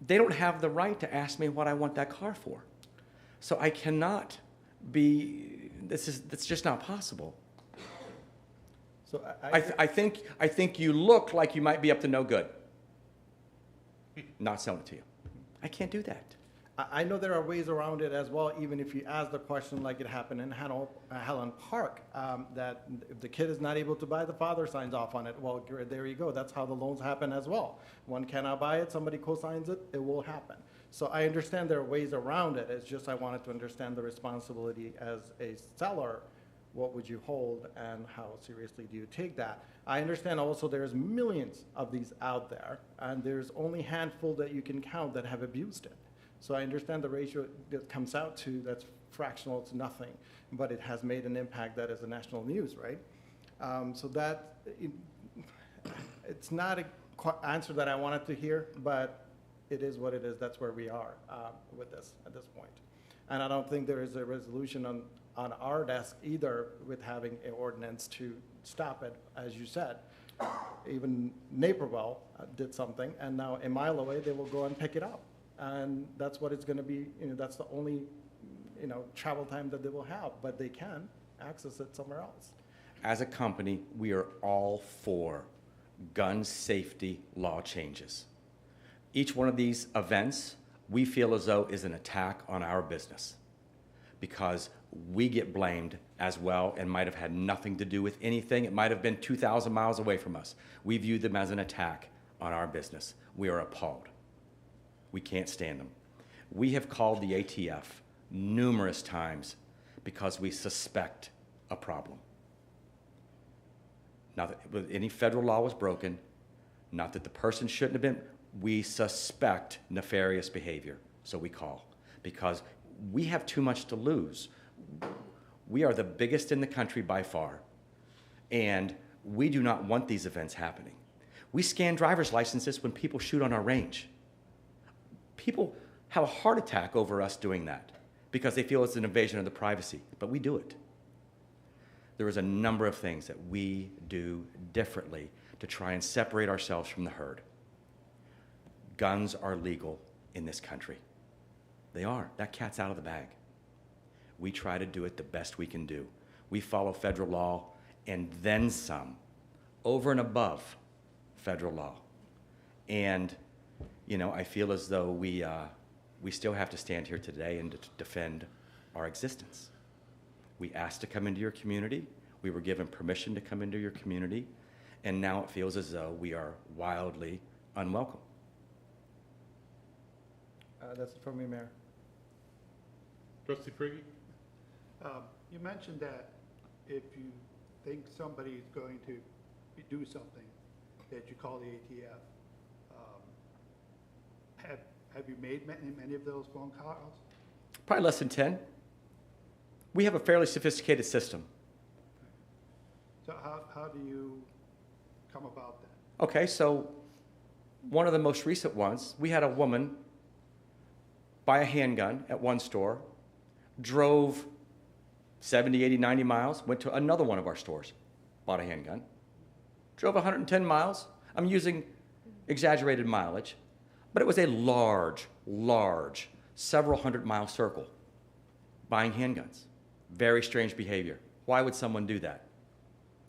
They don't have the right to ask me what I want that car for. So I cannot be, that's just not possible. So I think you look like you might be up to no good. Not selling it to you. I can't do that. I know there are ways around it as well, even if you ask the question like it happened in Helen Park, that if the kid is not able to buy, the father signs off on it. Well, there you go. That's how the loans happen as well. One cannot buy it, somebody co-signs it, it will happen. So I understand there are ways around it. It's just I wanted to understand the responsibility as a seller. What would you hold and how seriously do you take that? I understand also there's millions of these out there, and there's only a handful that you can count that have abused it. So I understand the ratio that comes out to, that's fractional, it's nothing, but it has made an impact that is a national news, right? So that, it's not an answer that I wanted to hear, but it is what it is. That's where we are with this at this point. And I don't think there is a resolution on our desk either with having an ordinance to stop it, as you said. Even Naperville did something, and now a mile away, they will go and pick it up. And that's what it's going to be, you know, that's the only, you know, travel time that they will have, but they can access it somewhere else. As a company, we are all for gun safety law changes. Each one of these events, we feel as though is an attack on our business because we get blamed as well and might have had nothing to do with anything. It might have been 2,000 miles away from us. We view them as an attack on our business. We are appalled. We can't stand them. We have called the ATF numerous times because we suspect a problem. Not that any federal law was broken, not that the person shouldn't have been. We suspect nefarious behavior, so we call because we have too much to lose. We are the biggest in the country by far, and we do not want these events happening. We scan driver's licenses when people shoot on our range. People have a heart attack over us doing that because they feel it's an invasion of the privacy, but we do it. There is a number of things that we do differently to try and separate ourselves from the herd. Guns are legal in this country. They are. That cat's out of the bag. We try to do it the best we can do. We follow federal law and then some, over and above federal law. And you know, I feel as though we still have to stand here today and defend our existence. We asked to come into your community. We were given permission to come into your community. And now it feels as though we are wildly unwelcome. That's it for me, Mayor. Trustee Priggy? You mentioned that if you think somebody's going to do something, that you call the ATF. Have you made many of those phone calls? Probably less than 10. We have a fairly sophisticated system. So how do you come about that? Okay, so one of the most recent ones, we had a woman buy a handgun at one store, drove 70, 80, 90 miles, went to another one of our stores, bought a handgun, drove 110 miles. I'm using exaggerated mileage, but it was a large, several 100-mile circle buying handguns. Very strange behavior. Why would someone do that?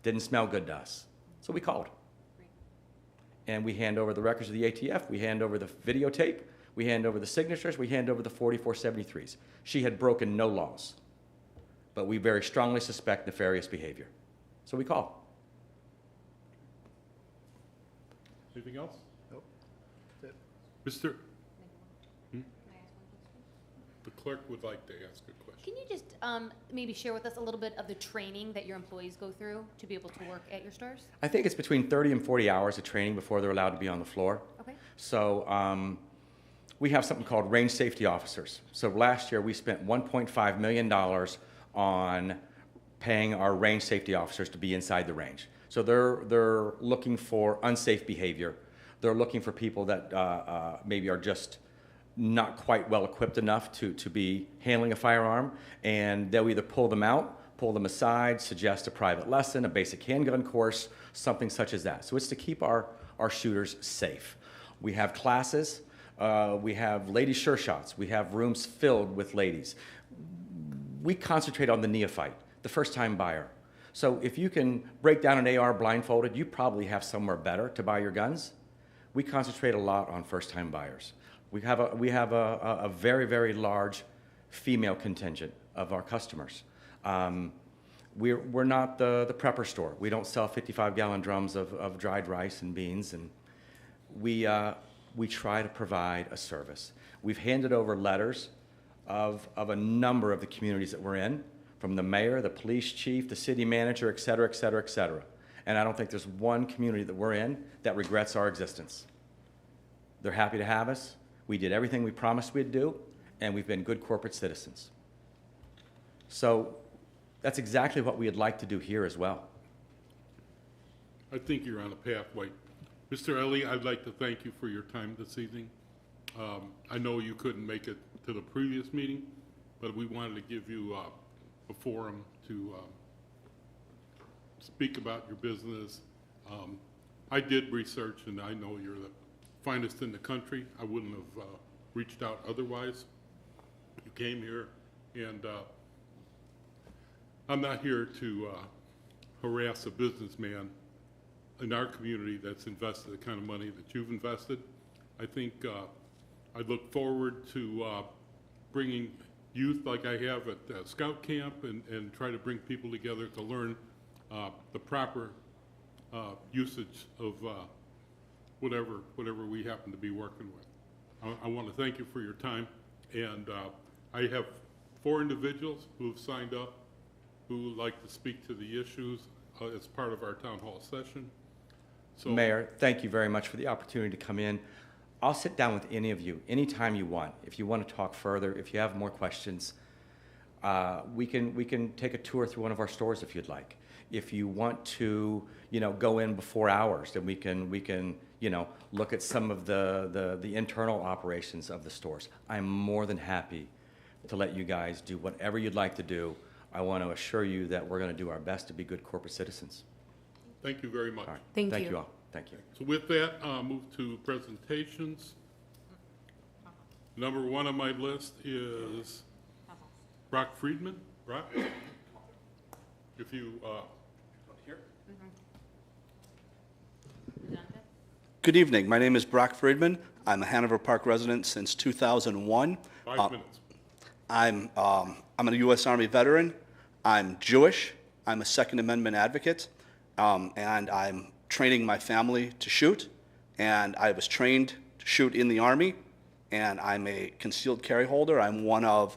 Didn't smell good to us. So we called. And we hand over the records of the ATF, we hand over the videotape, we hand over the signatures, we hand over the 4473s. She had broken no laws, but we very strongly suspect nefarious behavior. So we called. Anything else? Nope. That's it. Mr. The clerk would like to ask a question. Can you just maybe share with us a little bit of the training that your employees go through to be able to work at your stores? I think it's between 30 and 40 hours of training before they're allowed to be on the floor. Okay. So we have something called range safety officers. So last year we spent $1.5 million on paying our range safety officers to be inside the range. So they're looking for unsafe behavior. They're looking for people that maybe are just not quite well equipped enough to be handling a firearm, and they'll either pull them out, pull them aside, suggest a private lesson, a basic handgun course, something such as that. So it's to keep our shooters safe. We have classes, we have ladies' sure shots, we have rooms filled with ladies. We concentrate on the neophyte, the first-time buyer. So if you can break down an AR blindfolded, you probably have somewhere better to buy your guns. We concentrate a lot on first-time buyers. We have a very, very large female contingent of our customers. We're not the prepper store. We don't sell 55-gallon drums of dried rice and beans, and we try to provide a service. We've handed over letters of a number of the communities that we're in, from the mayor, the police chief, the city manager, et cetera, et cetera, et cetera. And I don't think there's one community that we're in that regrets our existence. They're happy to have us. We did everything we promised we'd do, and we've been good corporate citizens. So that's exactly what we'd like to do here as well. I think you're on a pathway. Mr. Ellie, I'd like to thank you for your time this evening. I know you couldn't make it to the previous meeting, but we wanted to give you a forum to speak about your business. I did research, and I know you're the finest in the country. I wouldn't have reached out otherwise. You came here, and I'm not here to harass a businessman in our community that's invested the kind of money that you've invested. I think I look forward to bringing youth like I have at Scout Camp and try to bring people together to learn the proper usage of whatever we happen to be working with. I want to thank you for your time, and I have 4 individuals who have signed up who would like to speak to the issues as part of our town hall session. So, Mayor, thank you very much for the opportunity to come in. I'll sit down with any of you anytime you want. If you want to talk further, if you have more questions, we can take a tour through one of our stores if you'd like. If you want to, go in before hours, then we can look at some of the internal operations of the stores. I'm more than happy to let you guys do whatever you'd like to do. I want to assure you that we're going to do our best to be good corporate citizens. thank you very much. All right. Thank Thank you. you all. Thank you. So with that, I'll move to presentations. Number 1 on my list is Brock Friedman. Brock? If you, Good evening. My name is Brock Friedman. I'm a Hanover Park resident since 2001. 5 minutes. I'm a U.S. Army veteran. I'm Jewish. I'm a Second Amendment advocate, and I'm training my family to shoot. And I was trained to shoot in the Army, and I'm a concealed carry holder. I'm one of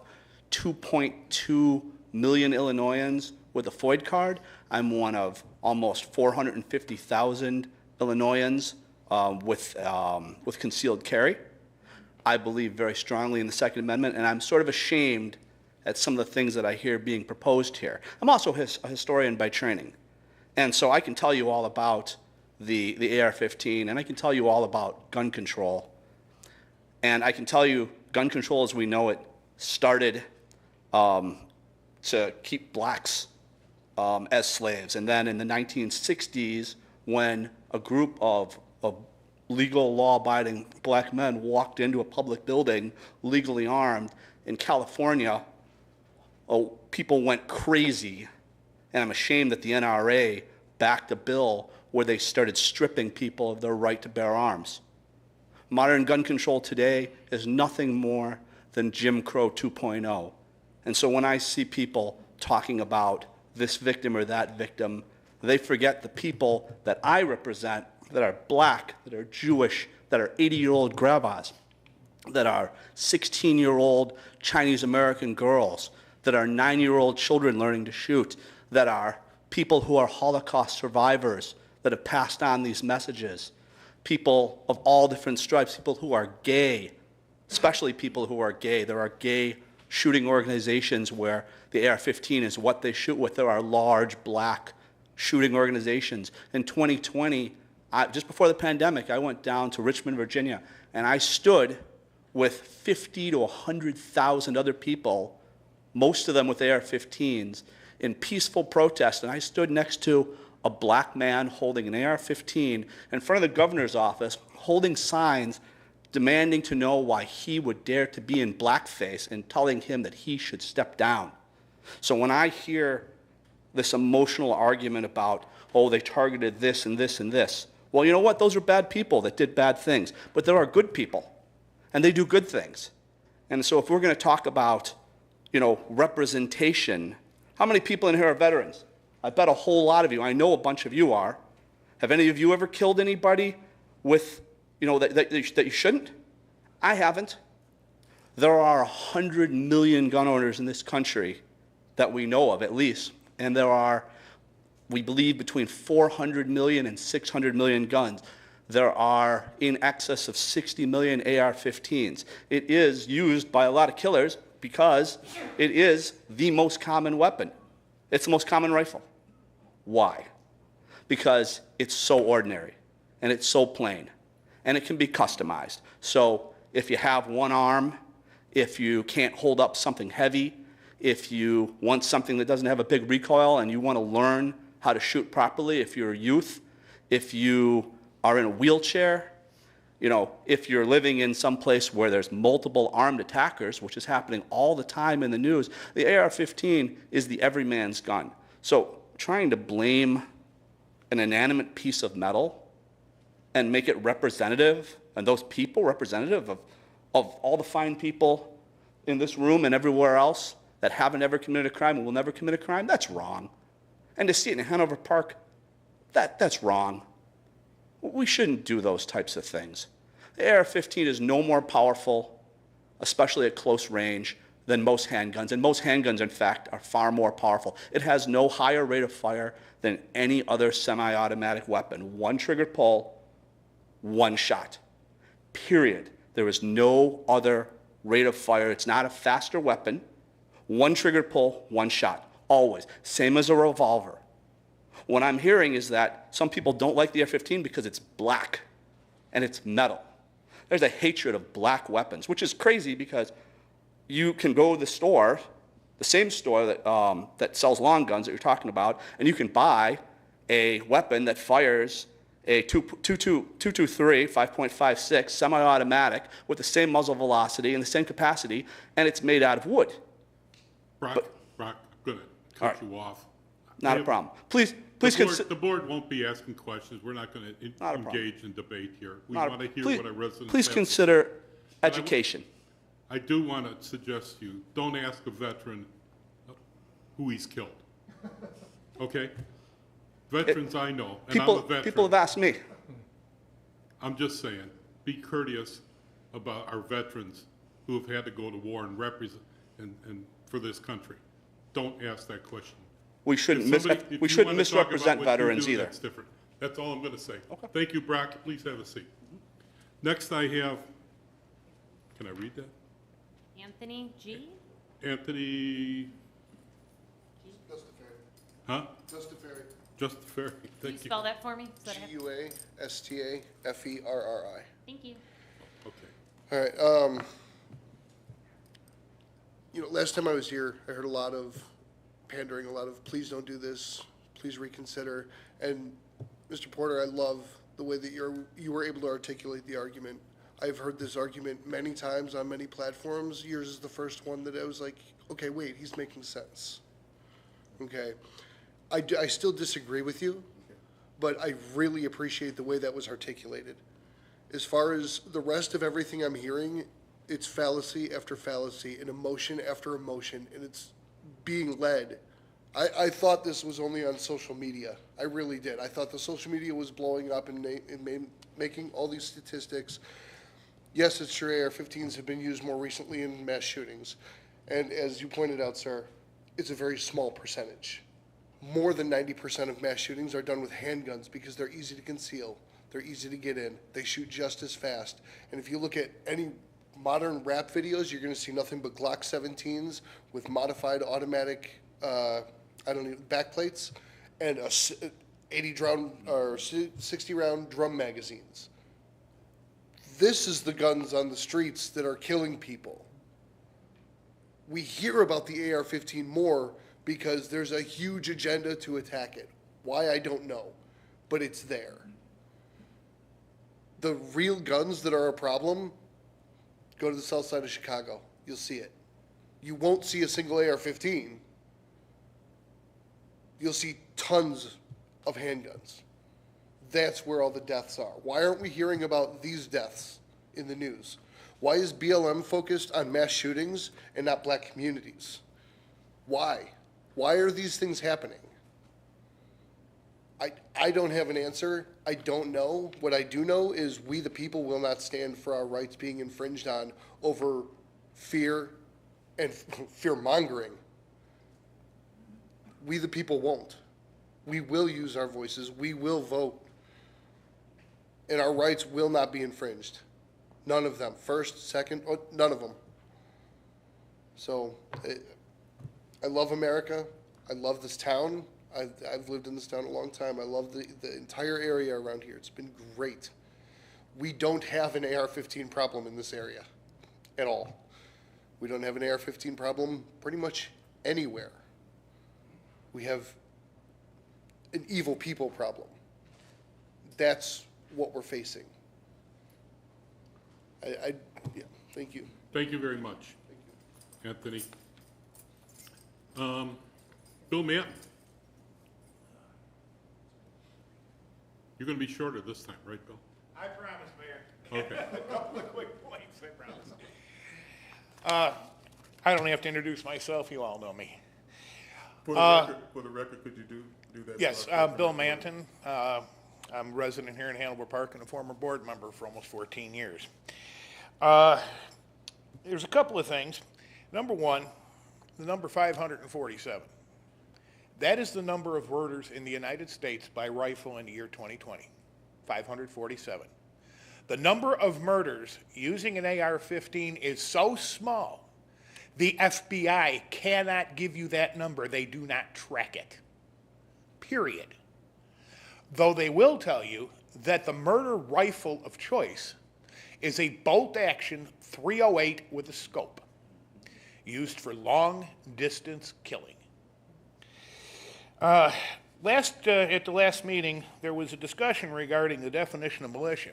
2.2 million Illinoisans with a FOID card. I'm one of almost 450,000 Illinoisans with concealed carry. I believe very strongly in the Second Amendment, and I'm sort of ashamed at some of the things that I hear being proposed here. I'm also a historian by training, and so I can tell you all about the AR-15, and I can tell you all about gun control. And I can tell you, gun control as we know it started to keep blacks as slaves. And then in the 1960s, when a group of legal, law-abiding black men walked into a public building legally armed in California, people went crazy. And I'm ashamed that the NRA backed a bill where they started stripping people of their right to bear arms. Modern gun control today is nothing more than Jim Crow 2.0. And so when I see people talking about this victim or that victim, they forget the people that I represent that are black, that are Jewish, that are 80-year-old grandmas, that are 16-year-old Chinese American girls, that are 9-year-old children learning to shoot, that are people who are Holocaust survivors that have passed on these messages, people of all different stripes, people who are gay, especially people who are gay. There are gay shooting organizations where the AR-15 is what they shoot with. There are large black shooting organizations. In 2020, just before the pandemic, I went down to Richmond, Virginia, and I stood with 50 to 100,000 other people, most of them with AR-15s, in peaceful protest. And I stood next to a black man holding an AR-15 in front of the governor's office, holding signs demanding to know why he would dare to be in blackface and telling him that he should step down. So when I hear this emotional argument about, oh, they targeted this and this and this, well, you know what? Those are bad people that did bad things. But there are good people, and they do good things. And so if we're going to talk about, representation, how many people in here are veterans? I bet a whole lot of you. I know a bunch of you are. Have any of you ever killed anybody with, that you shouldn't? I haven't. There are 100 million gun owners in this country that we know of, at least. And there are, we believe, between 400 million and 600 million guns. There are in excess of 60 million AR-15s. It is used by a lot of killers because it is the most common weapon. It's the most common rifle. Why? Because it's so ordinary, and it's so plain, and it can be customized. So if you have one arm, if you can't hold up something heavy, if you want something that doesn't have a big recoil and you want to learn how to shoot properly, if you're a youth, if you are in a wheelchair, if you're living in some place where there's multiple armed attackers, which is happening all the time in the news, the AR-15 is the everyman's gun. So trying to blame an inanimate piece of metal and make it representative, and those people representative of all the fine people in this room and everywhere else that haven't ever committed a crime and will never commit a crime, that's wrong. And to see it in Hanover Park, that's wrong. We shouldn't do those types of things. The AR-15 is no more powerful, especially at close range, than most handguns. And most handguns, in fact, are far more powerful. It has no higher rate of fire than any other semi-automatic weapon. One trigger pull, one shot. Period. There is no other rate of fire. It's not a faster weapon. One trigger pull, one shot. Always. Same as a revolver. What I'm hearing is that some people don't like the AR-15 because it's black and it's metal. There's a hatred of black weapons, which is crazy because you can go to the store, the same store that sells long guns that you're talking about, and you can buy a weapon that fires a 223, 5.56 semi-automatic with the same muzzle velocity and the same capacity, and it's made out of wood. Brock, I'm going to cut you off. Not a problem. Please the board won't be asking questions. We're not going to engage in debate here. We want to hear what our residents Please have consider education. I do want to suggest to you, don't ask a veteran who he's killed. Okay? Veterans I know, and I'm a veteran. People have asked me. I'm just saying, be courteous about our veterans who have had to go to war and represent, and for this country. Don't ask that question. We shouldn't, If somebody- if we you shouldn't wanna talk about misrepresent what you veterans do, either. That's different. That's all I'm going to say. Thank you, Brock. Please have a seat. Next I have, can I read that? Anthony G? Anthony, huh? Justiferri. Justiferri. Can you Thank you. spell that for me? So that I have- Guastaferri. Thank you. Okay. All right, you know, last time I was here, I heard a lot of pandering, a lot of please don't do this, please reconsider. And Mr. Porter, I love the way that you were able to articulate the argument. I've heard this argument many times on many platforms. Yours is the first one that I was like, okay, wait, he's making sense. Okay. I still disagree with you, but I really appreciate the way that was articulated. As far as the rest of everything I'm hearing, it's fallacy after fallacy and emotion after emotion, and it's being led. I thought this was only on social media. I really did. I thought the social media was blowing up and making all these statistics. Yes, it's true, AR-15s have been used more recently in mass shootings. And as you pointed out, sir, it's a very small percentage. More than 90% of mass shootings are done with handguns because they're easy to conceal. They're easy to get in. They shoot just as fast. And if you look at any modern rap videos, you're going to see nothing but Glock 17s with modified automatic, backplates and 80 round or 60 round drum magazines. This is the guns on the streets that are killing people. We hear about the AR-15 more because there's a huge agenda to attack it. Why, I don't know, but it's there. The real guns that are a problem, go to the south side of Chicago. You'll see it. You won't see a single AR-15. You'll see tons of handguns. That's where all the deaths are. Why aren't we hearing about these deaths in the news? Why is BLM focused on mass shootings and not black communities? Why? Why are these things happening? I don't have an answer. I don't know. What I do know is we, the people, will not stand for our rights being infringed on over fear and fear-mongering. We, the people, won't. We will use our voices. We will vote. And our rights will not be infringed. None of them. First, second, none of them. So, I love America. I love this town. I've lived in this town a long time. I love the entire area around here. It's been great. We don't have an AR-15 problem in this area at all. We don't have an AR-15 problem pretty much anywhere. We have an evil people problem. That's what we're facing. Yeah, thank you. Thank you very much, Anthony. Bill Manton. You're going to be shorter this time, right, Bill? I promise, Mayor. Okay. A couple of quick points, I promise. I don't have to introduce myself. You all know me. For the record, could you do that? Yes, Bill Manton. I'm a resident here in Hanover Park and a former board member for almost 14 years. There's a couple of things. Number one, the number 547. That is the number of murders in the United States by rifle in the year 2020, 547. The number of murders using an AR-15 is so small, the FBI cannot give you that number. They do not track it, period. Though they will tell you that the murder rifle of choice is a bolt-action .308 with a scope, used for long-distance killing. At the last meeting, there was a discussion regarding the definition of militia.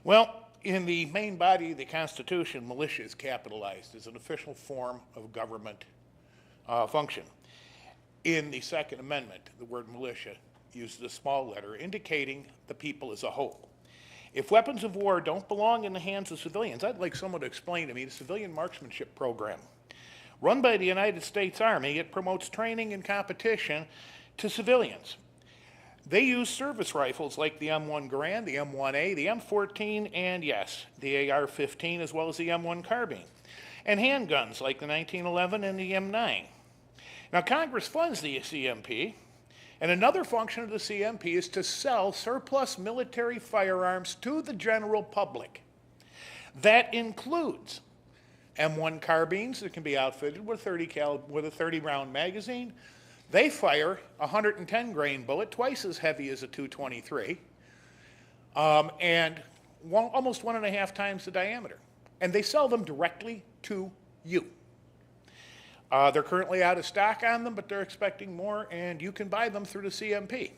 Well, in the main body of the Constitution, militia is capitalized as an official form of government function. In the Second Amendment, the word militia uses a small letter indicating the people as a whole. If weapons of war don't belong in the hands of civilians, I'd like someone to explain to me the civilian marksmanship program. Run by the United States Army, it promotes training and competition to civilians. They use service rifles like the M1 Garand, the M1A, the M14, and yes, the AR-15, as well as the M1 carbine, and handguns like the 1911 and the M9. Now, Congress funds the CMP, and another function of the CMP is to sell surplus military firearms to the general public. That includes M1 carbines that can be outfitted with a 30-round magazine. They fire a 110-grain bullet, twice as heavy as a .223, and almost 1.5 times the diameter. And they sell them directly to you. They're currently out of stock on them, but they're expecting more, and you can buy them through the CMP.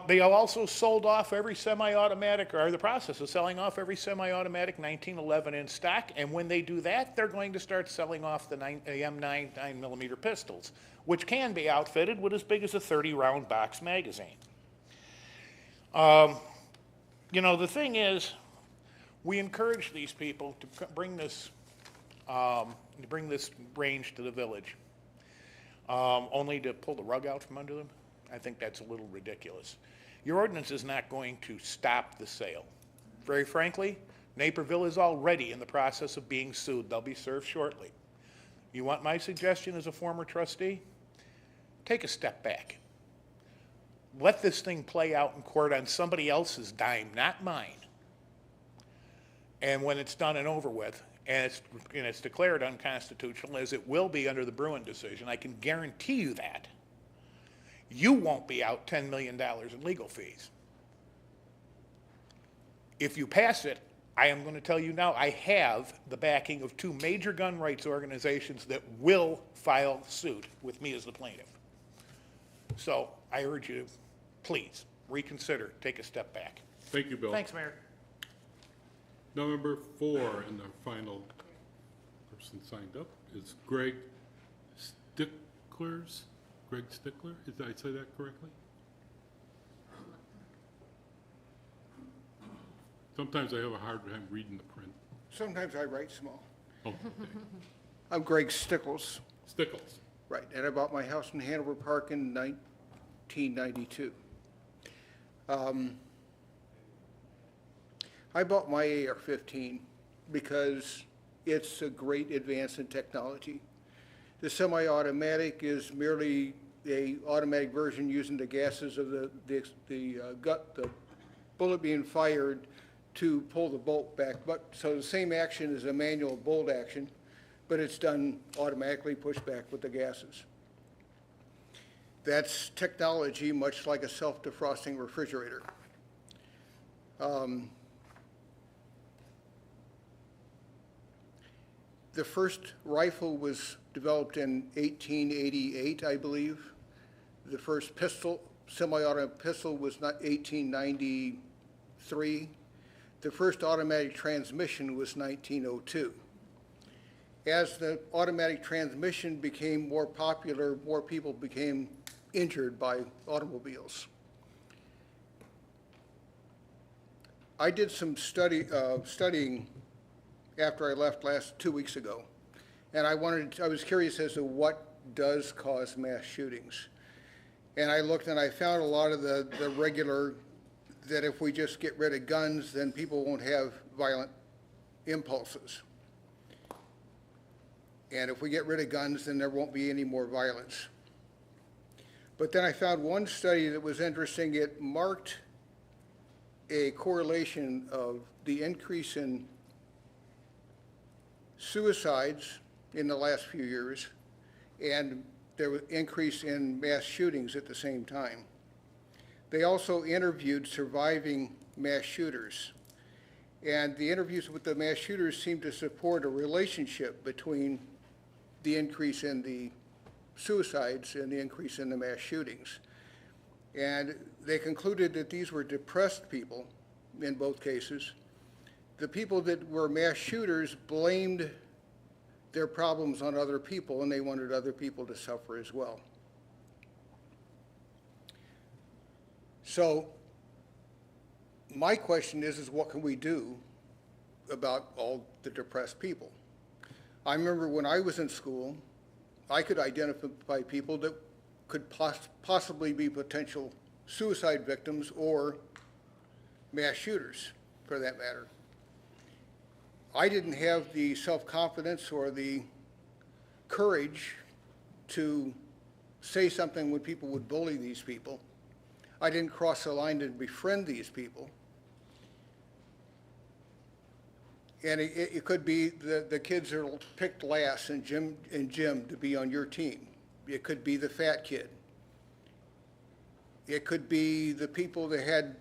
They have also sold off every semi-automatic, or the process of selling off every semi-automatic 1911 in stock, and when they do that, they're going to start selling off the M9 9mm pistols, which can be outfitted with as big as a 30-round box magazine. You know, the thing is, we encourage these people to bring this range to the village, only to pull the rug out from under them. I think that's a little ridiculous. Your ordinance is not going to stop the sale. Very frankly, Naperville is already in the process of being sued. They'll be served shortly. You want my suggestion as a former trustee? Take a step back. Let this thing play out in court on somebody else's dime, not mine. And when it's done and over with, and it's declared unconstitutional, as it will be under the Bruin decision, I can guarantee you that, you won't be out $10 million in legal fees. If you pass it, I am going to tell you now, I have the backing of 2 major gun rights organizations that will file suit with me as the plaintiff. So I urge you, please, reconsider, take a step back. Thank you, Bill. Thanks, Mayor. Number 4, and the final person signed up, is Greg Sticklers. Greg Stickler, did I say that correctly? Sometimes I have a hard time reading the print. Sometimes I write small. Oh, okay. I'm Greg Stickles. Stickles. Right, and I bought my house in Hanover Park in 1992. I bought my AR-15 because it's a great advance in technology. The semi-automatic is merely a automatic version using the gases of the bullet being fired to pull the bolt back. But so the same action as a manual bolt action, but it's done automatically, pushed back with the gases. That's technology, much like a self-defrosting refrigerator. The first rifle was developed in 1888, I believe. The first pistol, semi-automatic pistol, was 1893. The first automatic transmission was 1902. As the automatic transmission became more popular, more people became injured by automobiles. I did some studying after I left 2 weeks ago, and I was curious as to what does cause mass shootings. And I looked and I found a lot of the regular, that if we just get rid of guns, then people won't have violent impulses. And if we get rid of guns, then there won't be any more violence. But then I found one study that was interesting. It marked a correlation of the increase in suicides in the last few years, and there was increase in mass shootings at the same time. They also interviewed surviving mass shooters, and the interviews with the mass shooters seemed to support a relationship between the increase in the suicides and the increase in the mass shootings. And they concluded that these were depressed people in both cases. The people that were mass shooters blamed their problems on other people, and they wanted other people to suffer as well. So my question is what can we do about all the depressed people? I remember when I was in school, I could identify people that could possibly be potential suicide victims or mass shooters, for that matter. I didn't have the self-confidence or the courage to say something when people would bully these people. I didn't cross the line to befriend these people. And it could be the kids that are picked last in gym to be on your team. It could be the fat kid. It could be the people that had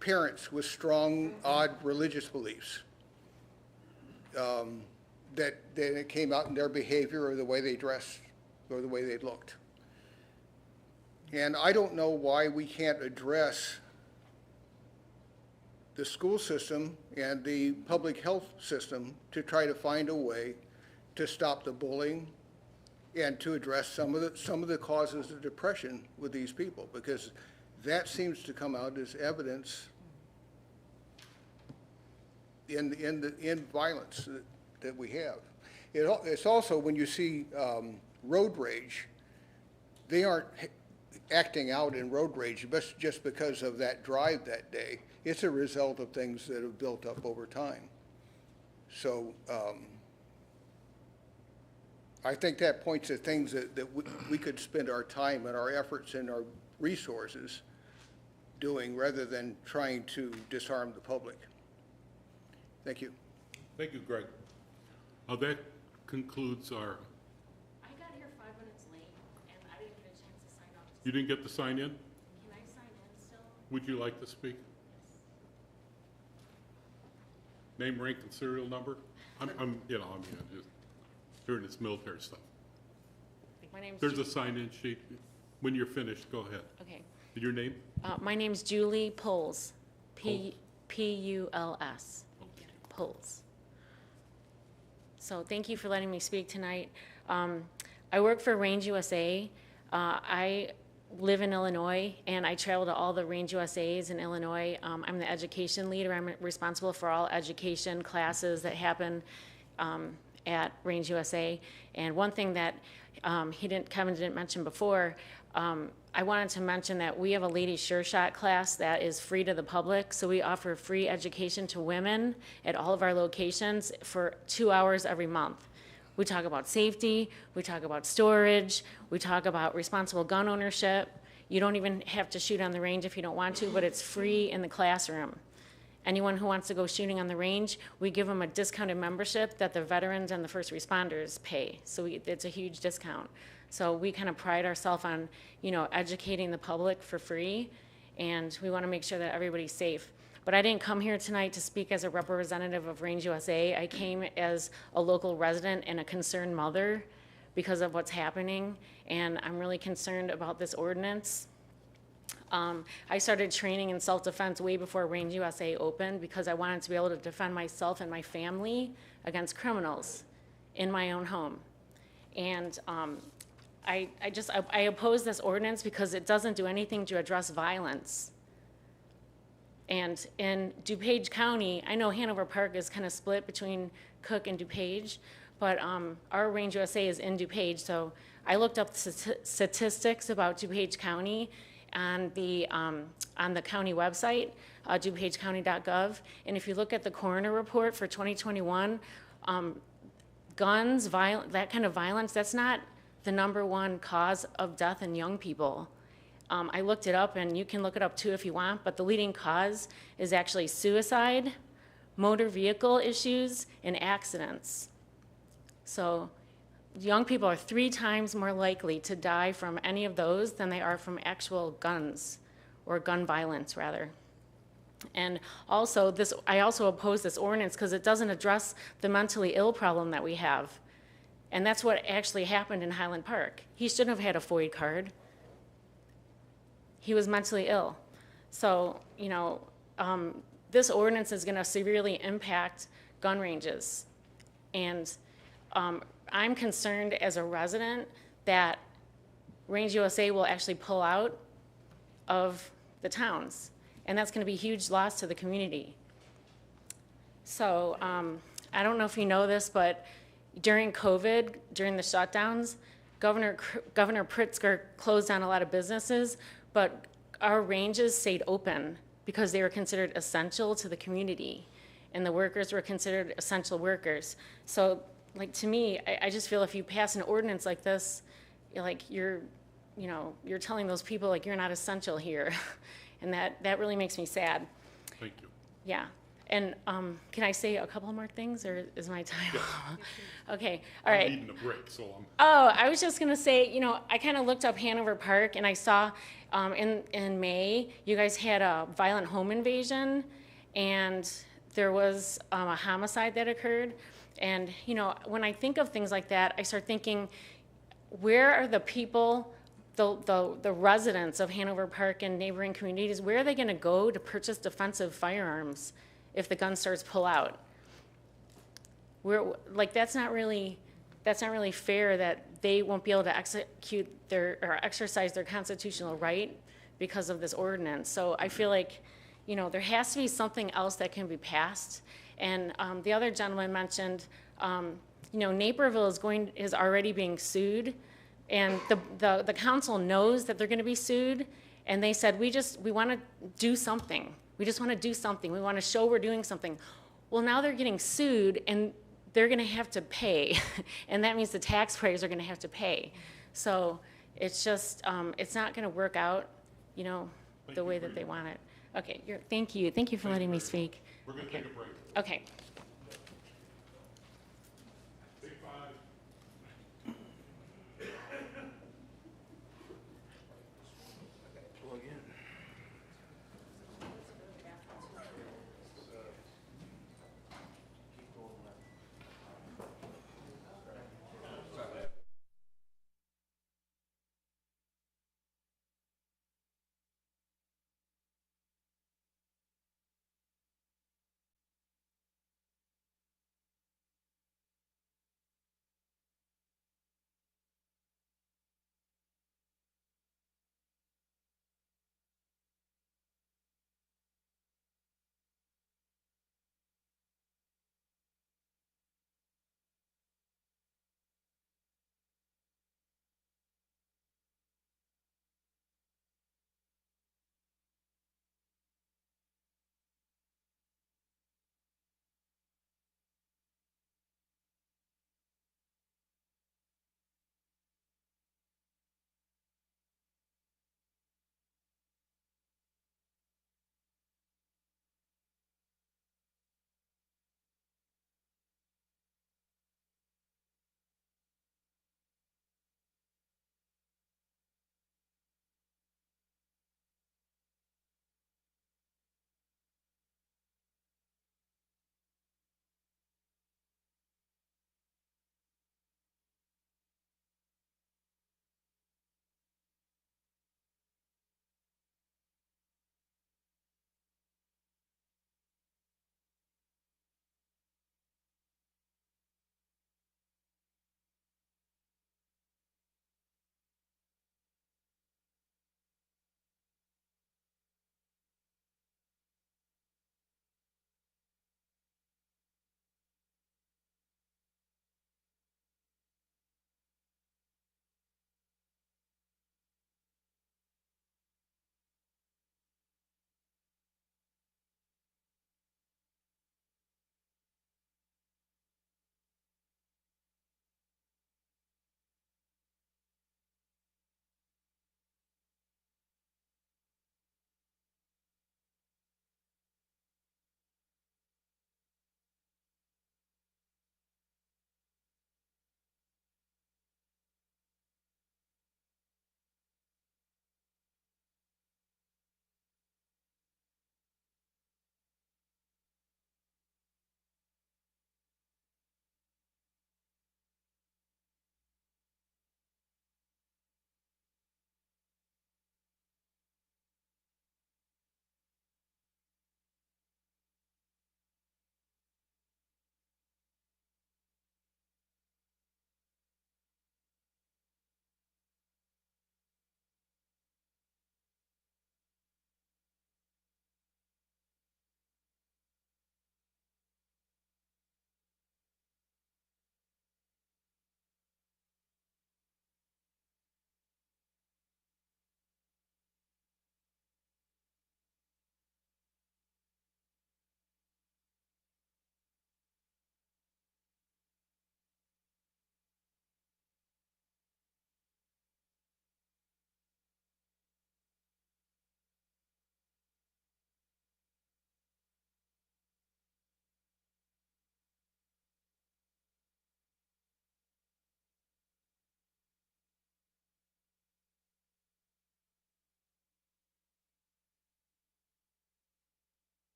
parents with strong, odd religious beliefs. That it came out in their behavior or the way they dressed or the way they looked. And I don't know why we can't address the school system and the public health system to try to find a way to stop the bullying and to address some of the causes of depression with these people, because that seems to come out as evidence in violence that we have. It's also when you see road rage, they aren't acting out in road rage just because of that drive that day. It's a result of things that have built up over time. So I think that points to things that we could spend our time and our efforts and our resources doing rather than trying to disarm the public. Thank you. Thank you, Greg. That concludes our... I got here 5 minutes late, and I didn't get a chance to sign up. You didn't get to sign in? Can I sign in still? Would you like to speak? Name, rank, and serial number? I'm just doing this military stuff. My name's There's a sign-in sheet. When you're finished, go ahead. Okay. Your name? My name's Julie Puls. P-U-L-S. Puls. So thank you for letting me speak tonight. I work for Range USA. I live in Illinois, and I travel to all the Range USAs in Illinois. I'm the education leader. I'm responsible for all education classes that happen at Range USA. And one thing that Kevin didn't mention before, I wanted to mention that we have a Lady Sure Shot class that is free to the public. So we offer free education to women at all of our locations for 2 hours every month. We talk about safety, we talk about storage, we talk about responsible gun ownership. You don't even have to shoot on the range if you don't want to, but it's free in the classroom. Anyone who wants to go shooting on the range, we give them a discounted membership that the veterans and the first responders pay. So it's a huge discount. So we kind of pride ourselves on, educating the public for free, and we want to make sure that everybody's safe. But I didn't come here tonight to speak as a representative of Range USA. I came as a local resident and a concerned mother because of what's happening, and I'm really concerned about this ordinance. I started training in self-defense way before Range USA opened because I wanted to be able to defend myself and my family against criminals in my own home. And I oppose this ordinance because it doesn't do anything to address violence. And in DuPage County, I know Hanover Park is kind of split between Cook and DuPage, but our Range USA is in DuPage, so I looked up statistics about DuPage County on the county website, DuPageCounty.gov, and if you look at the coroner report for 2021, guns, that kind of violence, that's not the #1 cause of death in young people. I looked it up, and you can look it up too if you want, but the leading cause is actually suicide, motor vehicle issues, and accidents. So young people are 3 times more likely to die from any of those than they are from actual guns, or gun violence, rather. And also, I also oppose this ordinance because it doesn't address the mentally ill problem that we have. And that's what actually happened in Highland Park. He shouldn't have had a FOID card. He was mentally ill. So, this ordinance is going to severely impact gun ranges. And I'm concerned as a resident that Range USA will actually pull out of the towns. And that's going to be a huge loss to the community. So I don't know if you know this, but during COVID, during the shutdowns, Governor Pritzker closed down a lot of businesses, but our ranges stayed open because they were considered essential to the community, and the workers were considered essential workers. So, like, to me, I just feel if you pass an ordinance like this, you're telling those people, like, you're not essential here. And that really makes me sad. Thank you. Yeah. And can I say a couple more things, or is my time? Okay, all right. I'm needing a break, so I'm. Oh, I was just gonna say, I kind of looked up Hanover Park, and I saw in May, you guys had a violent home invasion, and there was a homicide that occurred. And, when I think of things like that, I start thinking, where are the people, the residents of Hanover Park and neighboring communities, where are they gonna go to purchase defensive firearms if the gun starts to pull out? That's not really fair that they won't be able to exercise their constitutional right because of this ordinance. So I feel like, there has to be something else that can be passed. And the other gentleman mentioned, Naperville is already being sued, and the council knows that they're going to be sued, and they said, we want to do something. We just want to do something. We want to show we're doing something. Well, now they're getting sued, and they're going to have to pay, and that means the taxpayers are going to have to pay. So it's just, it's not going to work out, the way that they want it. Okay, thank you. Thank you for letting me speak. We're going to take a break. Okay.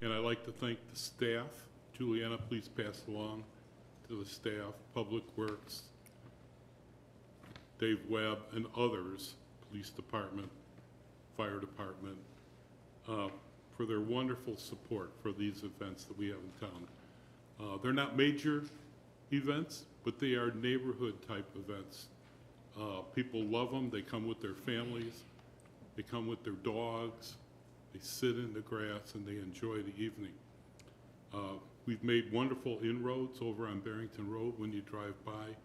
And I'd like to thank the staff. Juliana, please pass along to the staff, Public Works, Dave Webb, and others, Police Department, Fire Department, for their wonderful support for these events that we have in town. They're not major events, but they are neighborhood type events. People love them. They come with their families. They come with their dogs. They sit in the grass and they enjoy the evening. We've made wonderful inroads over on Barrington Road when you drive by.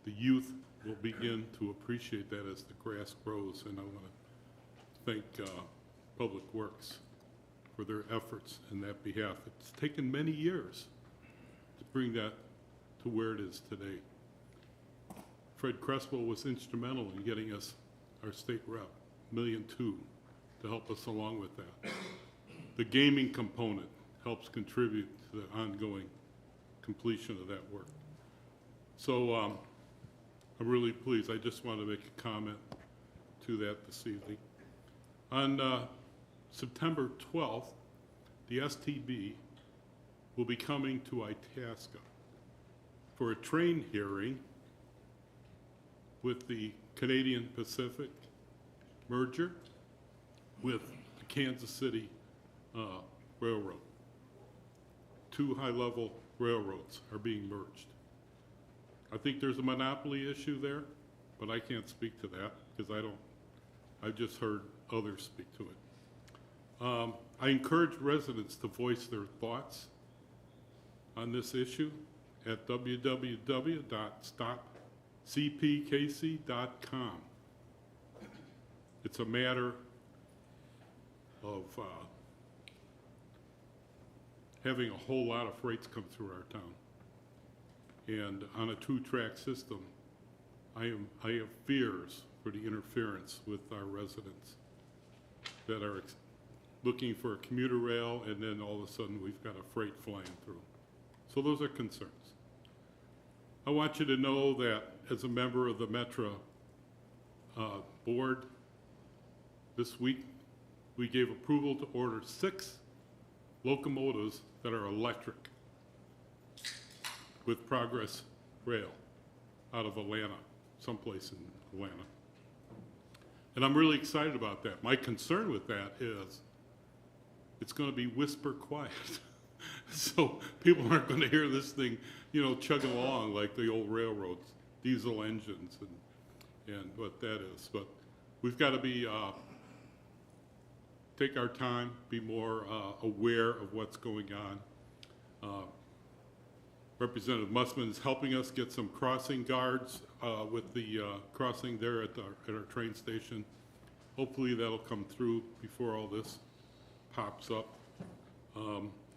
The youth will begin to appreciate that as the grass grows, and I want to thank Public Works for their efforts in that behalf. It's taken many years to bring that to where it is today. Fred Crespo was instrumental in getting us our state rep, $1.2 million, to help us along with that. The gaming component helps contribute to the ongoing completion of that work. So I'm really pleased. I just want to make a comment to that this evening. On September 12th, the STB will be coming to Itasca for a train hearing with the Canadian Pacific merger with the Kansas City Railroad. Two high-level railroads are being merged. I think there's a monopoly issue there, but I can't speak to that because I've just heard others speak to it. I encourage residents to voice their thoughts on this issue at www.stopcpkc.com. It's a matter of having a whole lot of freights come through our town. And on a two-track system, I have fears for the interference with our residents that are looking for a commuter rail, and then all of a sudden we've got a freight flying through. So those are concerns. I want you to know that as a member of the Metro board, this week we gave approval to order 6 locomotives that are electric with Progress Rail out of Atlanta, someplace in Atlanta. And I'm really excited about that. My concern with that is it's going to be whisper quiet. So people aren't going to hear this thing, you know, chugging along like the old railroads, diesel engines and what that is. But we've got to be, take our time, be more aware of what's going on. Representative Mussman is helping us get some crossing guards with the crossing there at our train station. Hopefully that'll come through before all this pops up.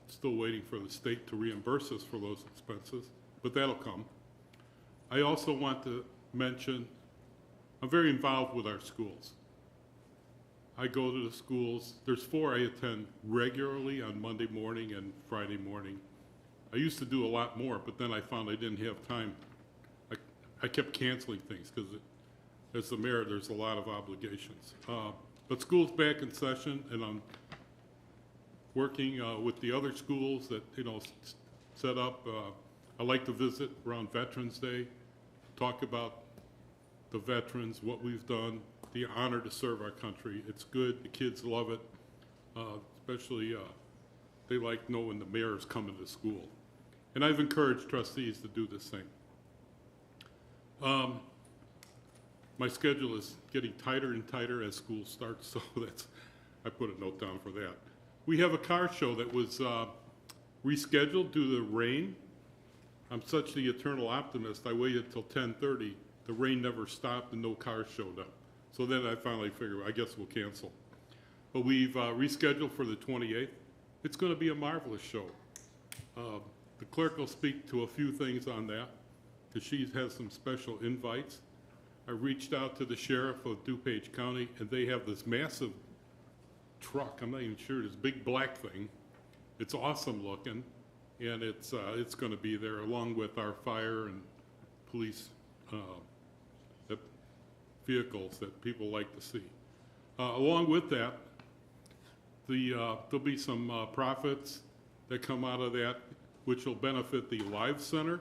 Still waiting for the state to reimburse us for those expenses, but that'll come. I also want to mention, I'm very involved with our schools. I go to the schools. There's 4 I attend regularly on Monday morning and Friday morning. I used to do a lot more, but then I found I didn't have time. I kept canceling things because as the mayor, there's a lot of obligations. But school's back in session, and I'm working with the other schools that, you know, set up. I like to visit around Veterans Day, talk about the veterans, what we've done, the honor to serve our country. It's good. The kids love it, especially they like knowing the mayor's coming to school. And I've encouraged trustees to do the same. My schedule is getting tighter and tighter as school starts, so I put a note down for that. We have a car show that was rescheduled due to the rain. I'm such the eternal optimist. I waited till 10:30. The rain never stopped and no cars showed up. So then I finally figured, I guess we'll cancel. But we've rescheduled for the 28th. It's going to be a marvelous show. The clerk will speak to a few things on that, because she has some special invites. I reached out to the sheriff of DuPage County, and they have this massive truck. I'm not even sure, this big black thing. It's awesome looking, and it's going to be there along with our fire and police vehicles that people like to see. Along with that, There'll be some profits that come out of that, which will benefit the Alive Center.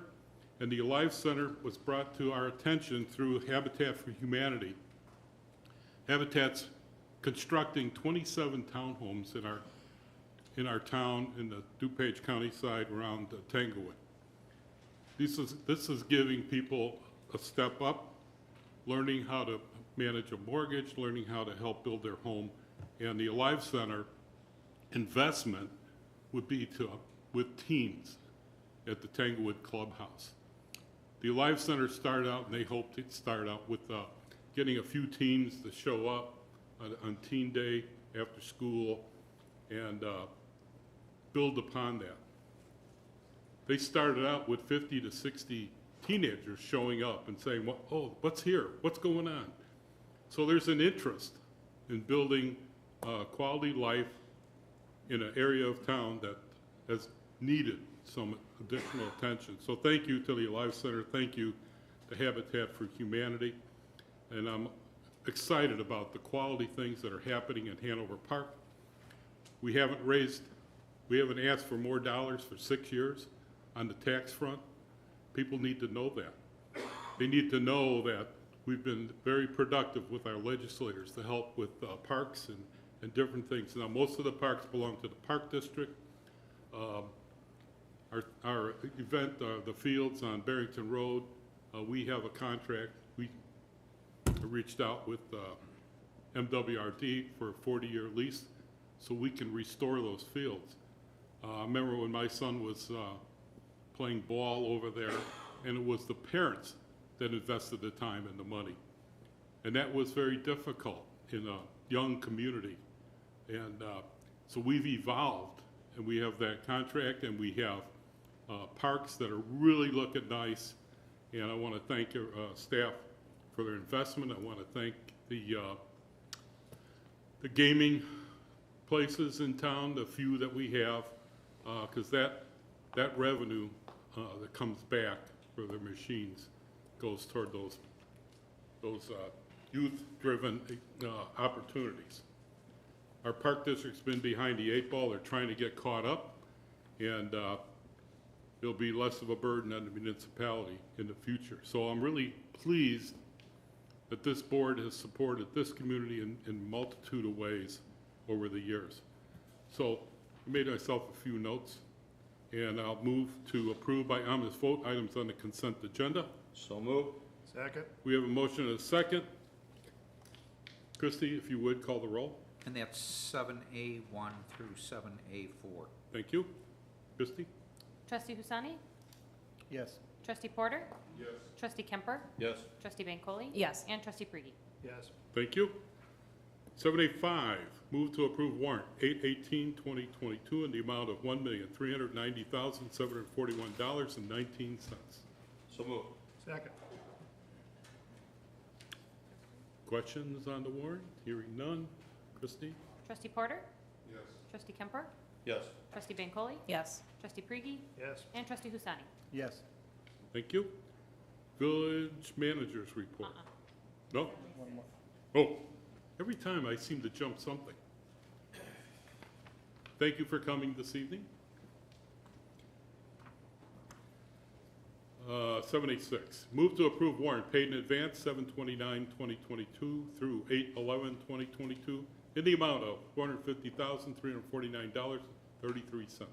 And the Alive Center was brought to our attention through Habitat for Humanity. Habitat's constructing 27 townhomes in our town, in the DuPage County side around Tanglewood. This is giving people a step up, learning how to manage a mortgage, learning how to help build their home. And the Alive Center investment would be with teens at the Tanglewood Clubhouse. The Alive Center started out, and they hope to start out with getting a few teens to show up on Teen Day after school and build upon that. They started out with 50 to 60 teenagers showing up and saying, well, oh, what's here? What's going on? So there's an interest in building quality life in an area of town that has needed some additional attention. So thank you to the Alive Center. Thank you to Habitat for Humanity. And I'm excited about the quality things that are happening in Hanover Park. We haven't asked for more dollars for 6 years on the tax front. People need to know that. They need to know that we've been very productive with our legislators to help with parks and different things. Now, most of the parks belong to the Park District. Our event, the fields on Barrington Road, we have a contract. We reached out with MWRD for a 40-year lease so we can restore those fields. I remember when my son was playing ball over there, and it was the parents that invested the time and the money. And that was very difficult in a young community. And so we've evolved, and we have that contract, and we have parks that are really looking nice. And I want to thank your staff for their investment. I want to thank the gaming places in town, the few that we have, because that revenue that comes back for their machines goes toward those youth-driven opportunities. Our park district's been behind the 8 ball. They're trying to get caught up, and it'll be less of a burden on the municipality in the future. So I'm really pleased that this board has supported this community in a multitude of ways over the years. So I made myself a few notes, and I'll move to approve by unanimous vote items on the consent agenda. So moved. Second. We have a motion and a second. Christie, if you would, call the roll. And that's 7A1 through 7A4. Thank you. Christie? Trustee Husani? Yes. Trustee Porter? Yes. Trustee Kemper? Yes. Trustee Bancole? Yes. And Trustee Prigi? Yes. Thank you. 7A5, move to approve warrant 8/18/2022 in the amount of $1,390,741.19. So moved. Second. Questions on the warrant? Hearing none. Christie? Trustee Porter? Yes. Trustee Kemper? Yes. Trustee Bancole? Yes. Trustee Prigi? Yes. And Trustee Husani? Yes. Thank you. Village managers report. No? Oh, every time I seem to jump something. Thank you for coming this evening. 786, move to approve warrant paid in advance 7/29/2022 through 8/11/2022 in the amount of $450,349.33.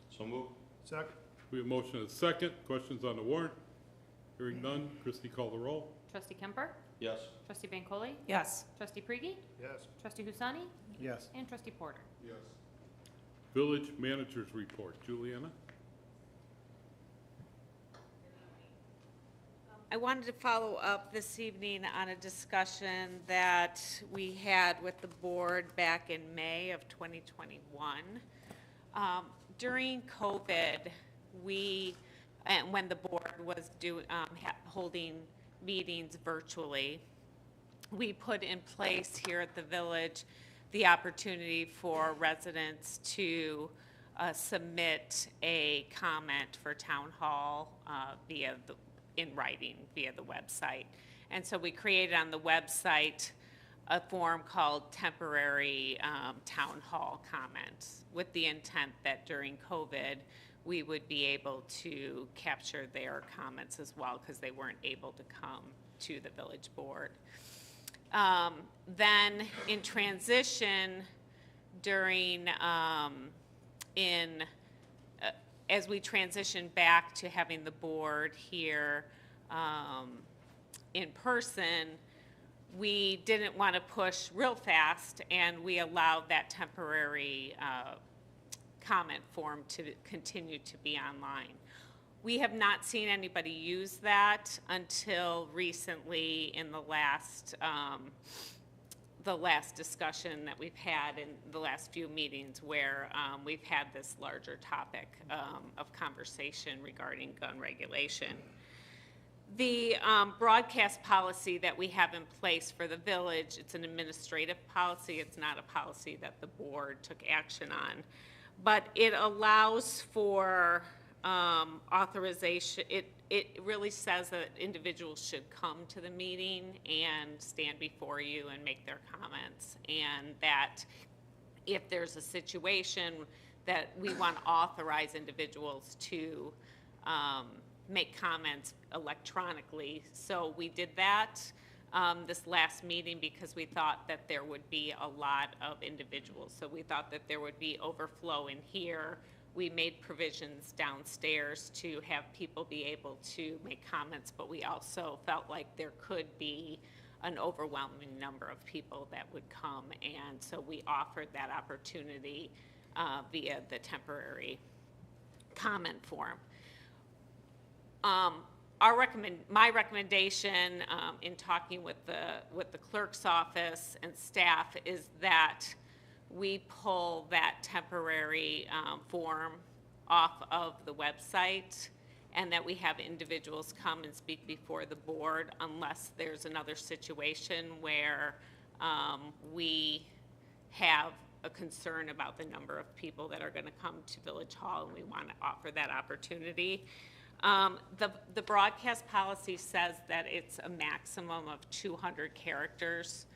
So moved. Second. We have a motion and a second. Questions on the warrant? Hearing none. Christie, call the roll. Trustee Kemper? Yes. Trustee Bancole? Yes. Trustee Prigi? Yes. Trustee Husani? Yes. And Trustee Porter? Yes. Village managers report. Juliana? I wanted to follow up this evening on a discussion that we had with the board back in May of 2021. During COVID, when the board was holding meetings virtually, we put in place here at the village the opportunity for residents to submit a comment for town hall in writing via the website. And so we created on the website a form called temporary town hall comments, with the intent that during COVID, we would be able to capture their comments as well, because they weren't able to come to the village board. Then in transition, during, as we transition back to having the board here in person, we didn't want to push real fast, and we allowed that temporary comment form to continue to be online. We have not seen anybody use that until recently in the last discussion that we've had in the last few meetings, where we've had this larger topic of conversation regarding gun regulation. The broadcast policy that we have in place for the village, it's an administrative policy. It's not a policy that the board took action on. But it allows for authorization. It really says that individuals should come to the meeting and stand before you and make their comments, and that if there's a situation that we want to authorize individuals to make comments electronically. So we did that this last meeting because we thought that there would be a lot of individuals. So we thought that there would be overflow in here. We made provisions downstairs to have people be able to make comments, but we also felt like there could be an overwhelming number of people that would come, and so we offered that opportunity via the temporary comment form. My recommendation in talking with the clerk's office and staff is that we pull that temporary form off of the website, and that we have individuals come and speak before the board unless there's another situation where we have a concern about the number of people that are going to come to Village Hall, and we want to offer that opportunity. The broadcast policy says that it's a maximum of 200 characters.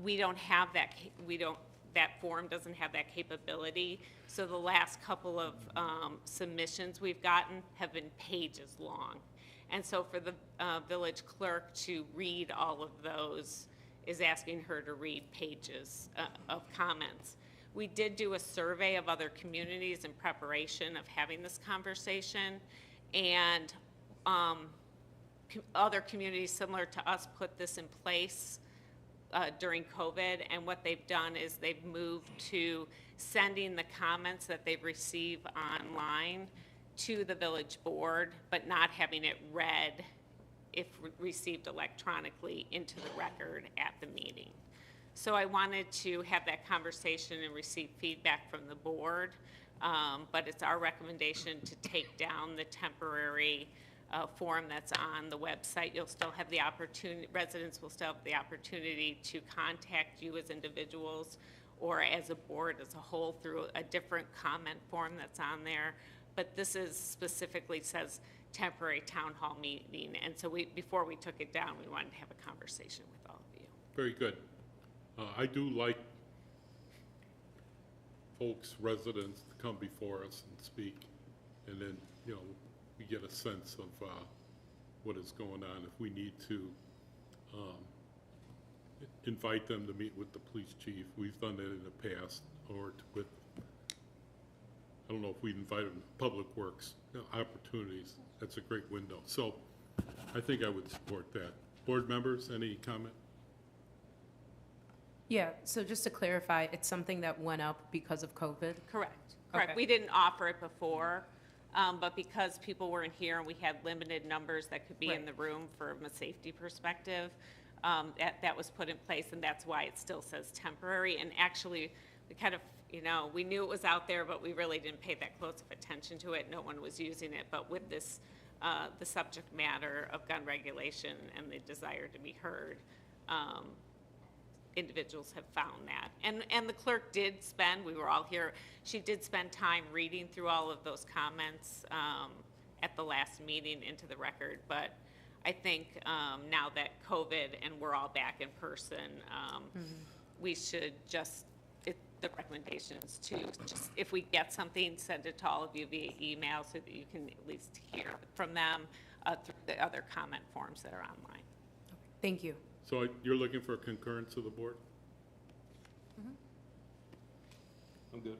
We don't have that. That form doesn't have that capability. So the last couple of submissions we've gotten have been pages long. And so for the village clerk to read all of those is asking her to read pages of comments. We did do a survey of other communities in preparation of having this conversation, and other communities similar to us put this in place during COVID, and what they've done is they've moved to sending the comments that they've received online to the village board, but not having it read if received electronically into the record at the meeting. So I wanted to have that conversation and receive feedback from the board, but it's our recommendation to take down the temporary form that's on the website. You'll still have the opportunity, residents will still have the opportunity to contact you as individuals or as a board as a whole through a different comment form that's on there. But this is specifically says temporary town hall meeting. And so before we took it down, we wanted to have a conversation with all of you. Very good. I do like folks, residents, to come before us and speak, and then, you know, we get a sense of what is going on. If we need to invite them to meet with the police chief, we've done that in the past, or with, I don't know if we'd invite them to Public Works, opportunities. That's a great window. So I think I would support that. Board members, any comment? Yeah, so just to clarify, it's something that went up because of COVID? Correct. Okay. We didn't offer it before, but because people weren't here and we had limited numbers that could be in the room from a safety perspective, that was put in place, and that's why it still says temporary. And actually, we kind of, you know, we knew it was out there, but we really didn't pay that close of attention to it. No one was using it, but with this, the subject matter of gun regulation and the desire to be heard, individuals have found that. And the clerk did spend, we were all here, she did spend time reading through all of those comments at the last meeting into the record, but I think now that COVID and we're all back in person, we should just, the recommendations to just, if we get something, send it to all of you via email so that you can at least hear from them through the other comment forms that are online. Thank you. So you're looking for a concurrence of the board? I'm good.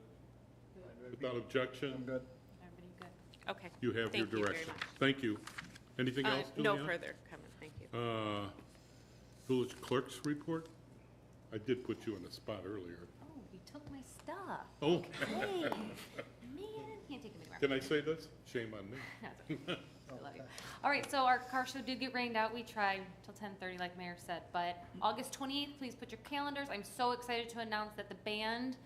Without objection? I'm good. Everybody good? Okay. You have your Thank you very direction. much. Thank you. Anything else, No Juliana? further comment, thank you. Village clerk's report? I did put you on the spot earlier. Oh, you took my stuff. Oh. Hey, man, can't take them anywhere. Can I say this? Shame on me. No, it's okay. I love you. All right, so our car show did get rained out. We tried till 10:30, like Mayor said, but August 28th, please put your calendars. I'm so excited to announce that the band,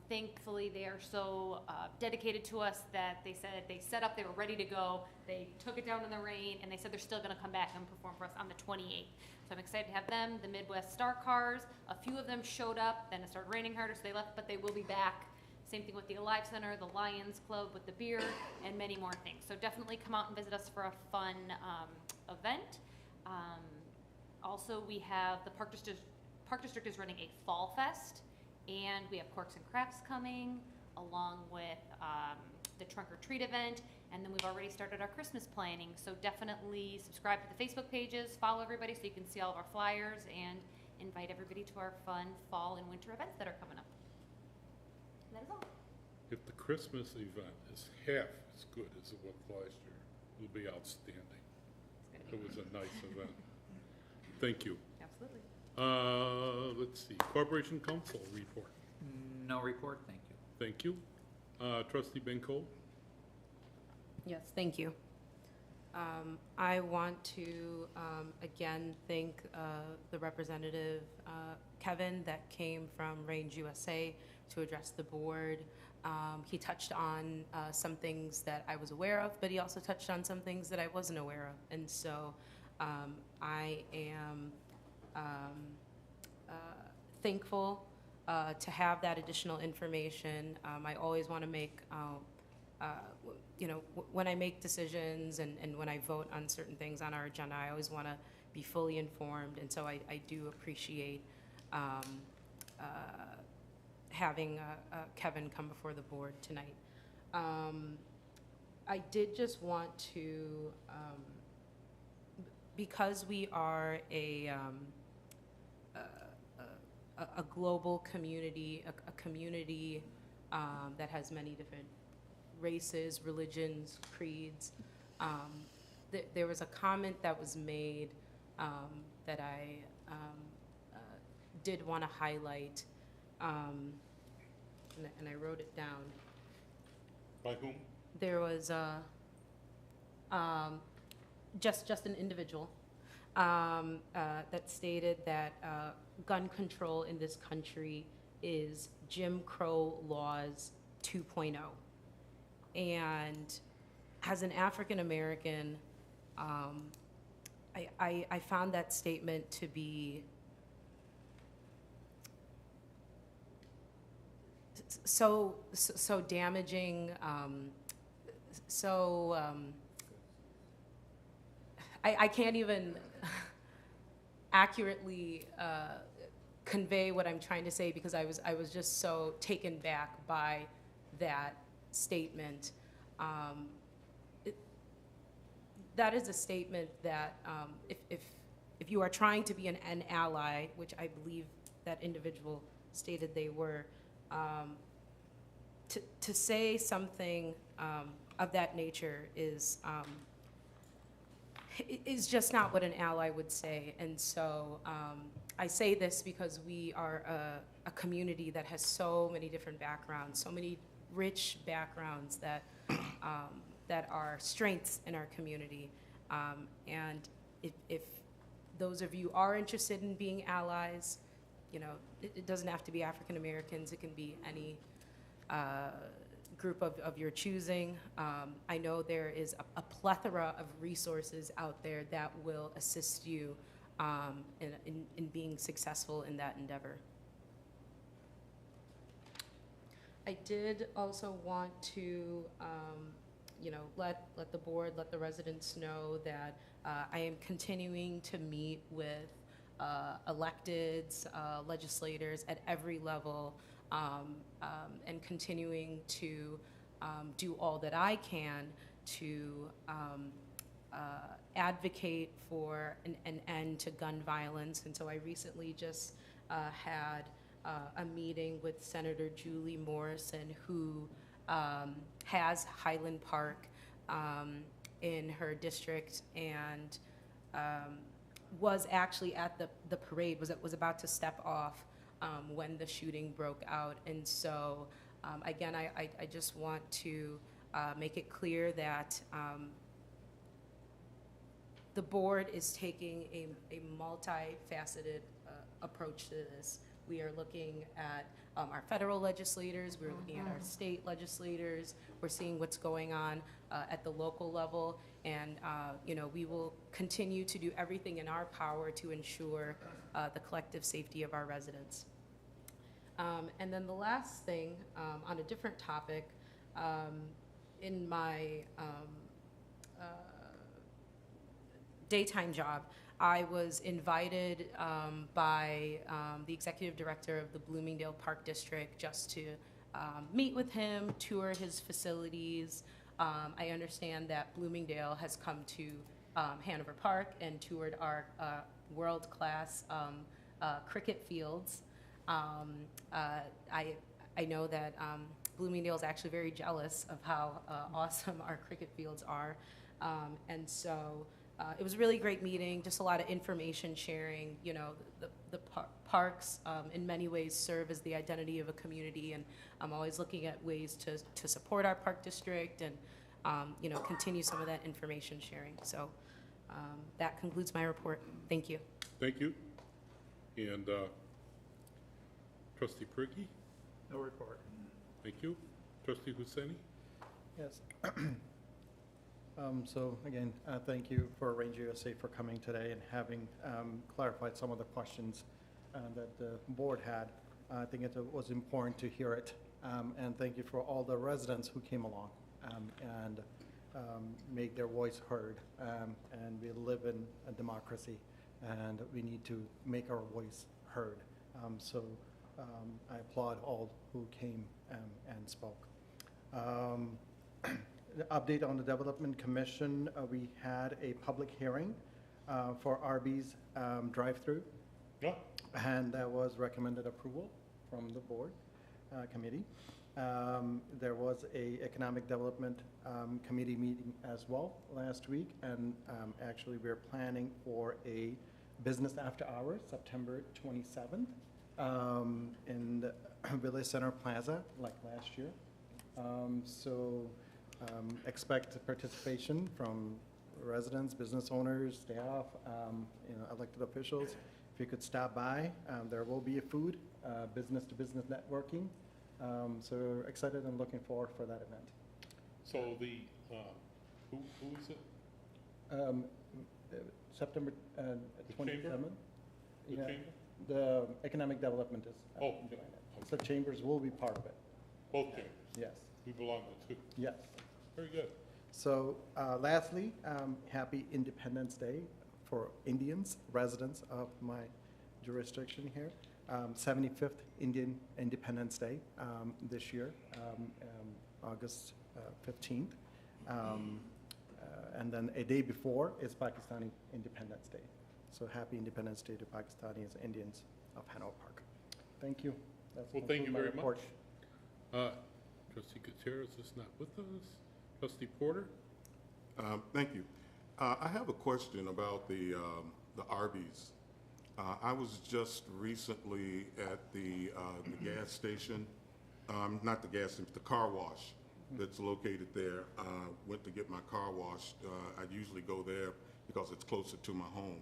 thankfully, they are so dedicated to us that they said they set up, they were ready to go. They took it down in the rain, and they said they're still going to come back and perform for us on the 28th. So I'm excited to have them, the Midwest Star Cars. A few of them showed up, then it started raining harder, so they left, but they will be back. Same thing with the Alive Center, the Lions Club with the beer, and many more things. So definitely come out and visit us for a fun event. Also, we have the Park District is running a Fall Fest, and we have Corks and Crafts coming, along with the Trunk or Treat event, and then we've already started our Christmas planning. So definitely subscribe to the Facebook pages, follow everybody so you can see all of our flyers, and invite everybody to our fun fall and winter events that are coming up. And that is all. If the Christmas event is half as good as it was last year, it'll be outstanding. It was a nice event. Thank you. Absolutely. Let's see, Corporation Council report. No report, thank you. Thank you. Trustee Benko. Yes, thank you. I want to again thank the representative Kevin that came from Range USA to address the board. He touched on some things that I was aware of, but he also touched on some things that I wasn't aware of. And so I am thankful to have that additional information. I always want to make, you know, when I make decisions and when I vote on certain things on our agenda, I always want to be fully informed. And so I do appreciate having Kevin come before the board tonight. I did just want to, because we are a global community, a community that has many different races, religions, creeds, there was a comment that was made that I did want to highlight. And I wrote it down. By whom? There was just an individual that stated that gun control in this country is Jim Crow laws 2.0. And as an African American, I found that statement to be so damaging, I can't even accurately convey what I'm trying to say because I was just so taken back by that statement. That is a statement that if you are trying to be an ally, which I believe that individual stated they were, to say something of that nature is just not what an ally would say. And so I say this because we are a community that has so many different backgrounds, so many rich backgrounds that that are strengths in our community. And if those of you are interested in being allies, you know, it doesn't have to be African Americans. It can be any group of your choosing. I know there is a plethora of resources out there that will assist you in being successful in that endeavor. I did also want to let the board, let the residents know that I am continuing to meet with electeds, legislators at every level, and continuing to do all that I can to advocate for an end to gun violence. And so I recently just had a meeting with Senator Julie Morrison, who has Highland Park in her district, and was actually at the parade, was about to step off when the shooting broke out. And so again, I just want to make it clear that the board is taking a multifaceted approach to this. We are looking at our federal legislators, we're looking at our state legislators, we're seeing what's going on at the local level, and we will continue to do everything in our power to ensure the collective safety of our residents. And then the last thing, on a different topic, in my daytime job, I was invited by the executive director of the Bloomingdale Park District just to meet with him, tour his facilities. I understand that Bloomingdale has come to Hanover Park and toured our world-class cricket fields. I know that Bloomingdale is actually very jealous of how awesome our cricket fields are. And so it was a really great meeting, just a lot of information sharing. The parks in many ways serve as the identity of a community, and I'm always looking at ways to support our park district and continue some of that information sharing. So that concludes my report. Thank you. Thank you. And Trustee Prigge? No report. Thank you. Trustee Husseini? Yes. So again, thank you for Range USA for coming today and having clarified some of the questions that the board had. I think it was important to hear it. And thank you for all the residents who came along and make their voice heard. And we live in a democracy, and we need to make our voice heard. So I applaud all who came and spoke. The update on the Development Commission, we had a public hearing for Arby's drive-through. Yeah. And that was recommended approval from the board committee. There was a Economic Development Committee meeting as well last week, and actually we're planning for a business after hours, September 27th, in the Village Center Plaza, like last year. Expect participation from residents, business owners, staff, elected officials. If you could stop by, there will be a food, business-to-business networking. So we're excited and looking forward for that event. So the, who is it? September 27th. The Yeah, chamber? the Economic Development is Oh, doing it. So chambers will be part of it. Both chambers? Yes. We belong to two? Yes. Very good. So lastly, happy Independence Day for Indians, residents of my jurisdiction here. 75th Indian Independence Day this year, August 15th. And then a day before is Pakistani Independence Day. So happy Independence Day to Pakistanis, Indians of Hanover Park. Thank you. That's Well, thank you my very report. much. Trustee Gutierrez is not with us. Trustee Porter? Thank you. I have a question about the Arby's. I was just recently at the gas station, not the gas station, the car wash that's located there. Went to get my car washed. I usually go there because it's closer to my home.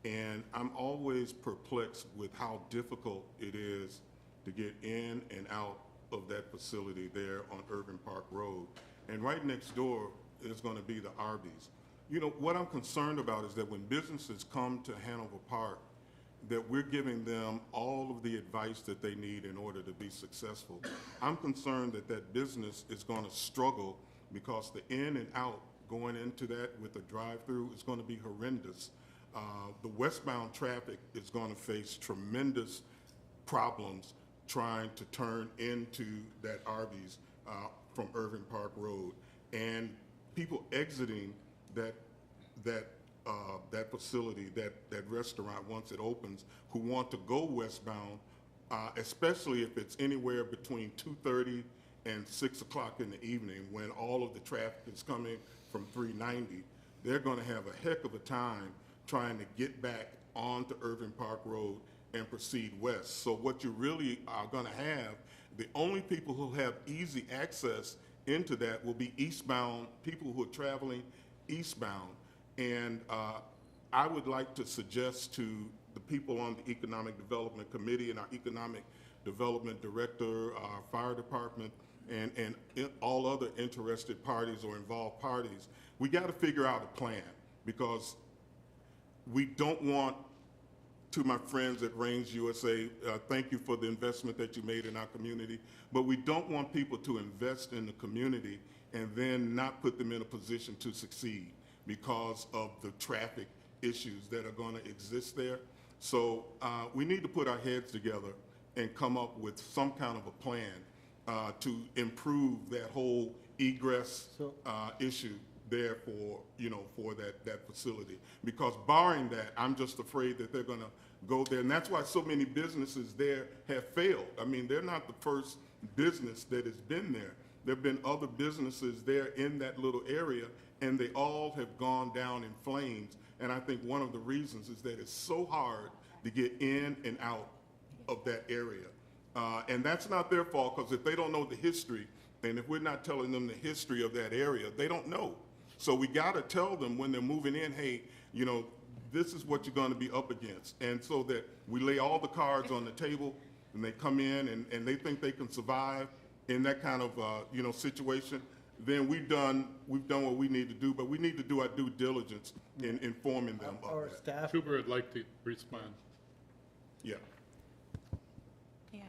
And I'm always perplexed with how difficult it is to get in and out of that facility there on Urban Park Road. And right next door is going to be the Arby's. You know, what I'm concerned about is that when businesses come to Hanover Park, that we're giving them all of the advice that they need in order to be successful. I'm concerned that that business is going to struggle because the in and out going into that with the drive-through is going to be horrendous. The westbound traffic is going to face tremendous problems trying to turn into that Arby's from Irving Park Road, and people exiting that facility, that restaurant once it opens, who want to go westbound, especially if it's anywhere between 2:30 and 6 o'clock in the evening when all of the traffic is coming from 390, they're going to have a heck of a time trying to get back onto Irving Park Road and proceed west. So what you really are going to have, the only people who have easy access into that will be eastbound, people who are traveling eastbound. And I would like to suggest to the people on the Economic Development Committee and our Economic Development Director, our fire department, and all other interested parties or involved parties, we got to figure out a plan, because we don't want, to my friends at Range USA, thank you for the investment that you made in our community, but we don't want people to invest in the community and then not put them in a position to succeed because of the traffic issues that are going to exist there. So we need to put our heads together and come up with some kind of a plan to improve that whole egress issue there for, for that facility. Because barring that, I'm just afraid that they're going to go there. And that's why so many businesses there have failed. I mean, they're not the first business that has been there. There have been other businesses there in that little area, and they all have gone down in flames. And I think one of the reasons is that it's so hard to get in and out of that area. And that's not their fault, because if they don't know the history, and if we're not telling them the history of that area, they don't know. So we got to tell them when they're moving in, hey, this is what you're going to be up against. And so that we lay all the cards on the table, and they come in and they think they can survive in that kind of situation, then we've done what we need to do, but we need to do our due diligence in informing them of Our that. staff. Cooper would like to respond. Yeah. Yeah.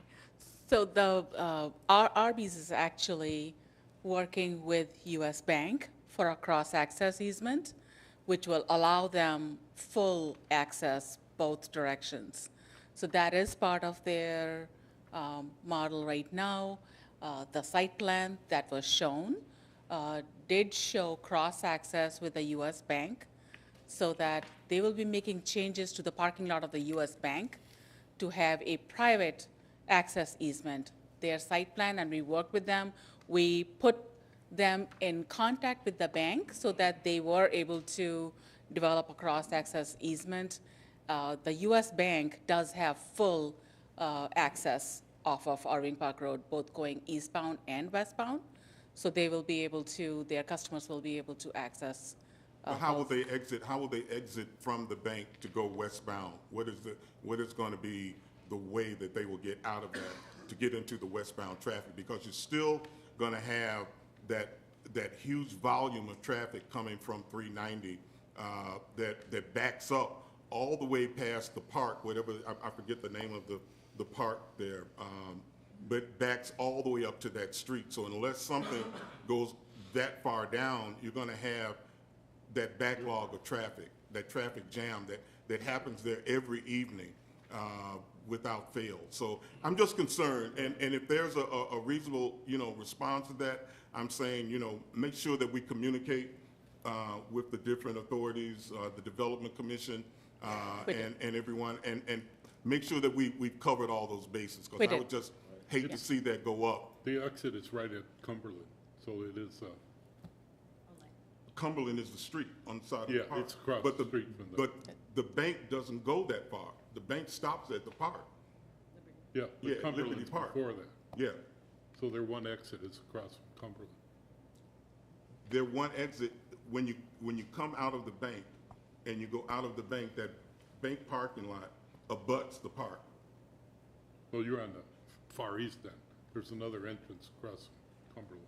So the Arby's is actually working with U.S. Bank for a cross-access easement, which will allow them full access both directions. So that is part of their model right now. The site plan that was shown did show cross-access with the U.S. Bank, so that they will be making changes to the parking lot of the U.S. Bank to have a private access easement. Their site plan, and we worked with them. We put them in contact with the bank so that they were able to develop a cross-access easement. The U.S. Bank does have full access off of Irving Park Road, both going eastbound and westbound. So they will be able to, their customers will be able to access. But how will they exit? How will they exit from the bank to go westbound? What is going to be the way that they will get out of that to get into the westbound traffic? Because you're still going to have that huge volume of traffic coming from 390 that backs up all the way past the park, whatever, I forget the name of the park there, but backs all the way up to that street. So unless something goes that far down, you're going to have that backlog of traffic, that traffic jam that happens there every evening without fail. So I'm just concerned, and if there's a reasonable, response to that, I'm saying, make sure that we communicate with the different authorities, the Development Commission, and everyone, and make sure that we've covered all those bases, because I would just hate to see that go up. The exit is right at Cumberland, so it is. Cumberland is the street on the side of the park. Yeah, it's across the street from the. But the bank doesn't go that far. The bank stops at the park. Yeah, but Cumberland's Liberty Park. before that. Yeah. So their one exit is across from Cumberland. Their one exit, when you come out of the bank and you go out of the bank, that bank parking lot abuts the park. Well, you're on the far east then. There's another entrance across Cumberland.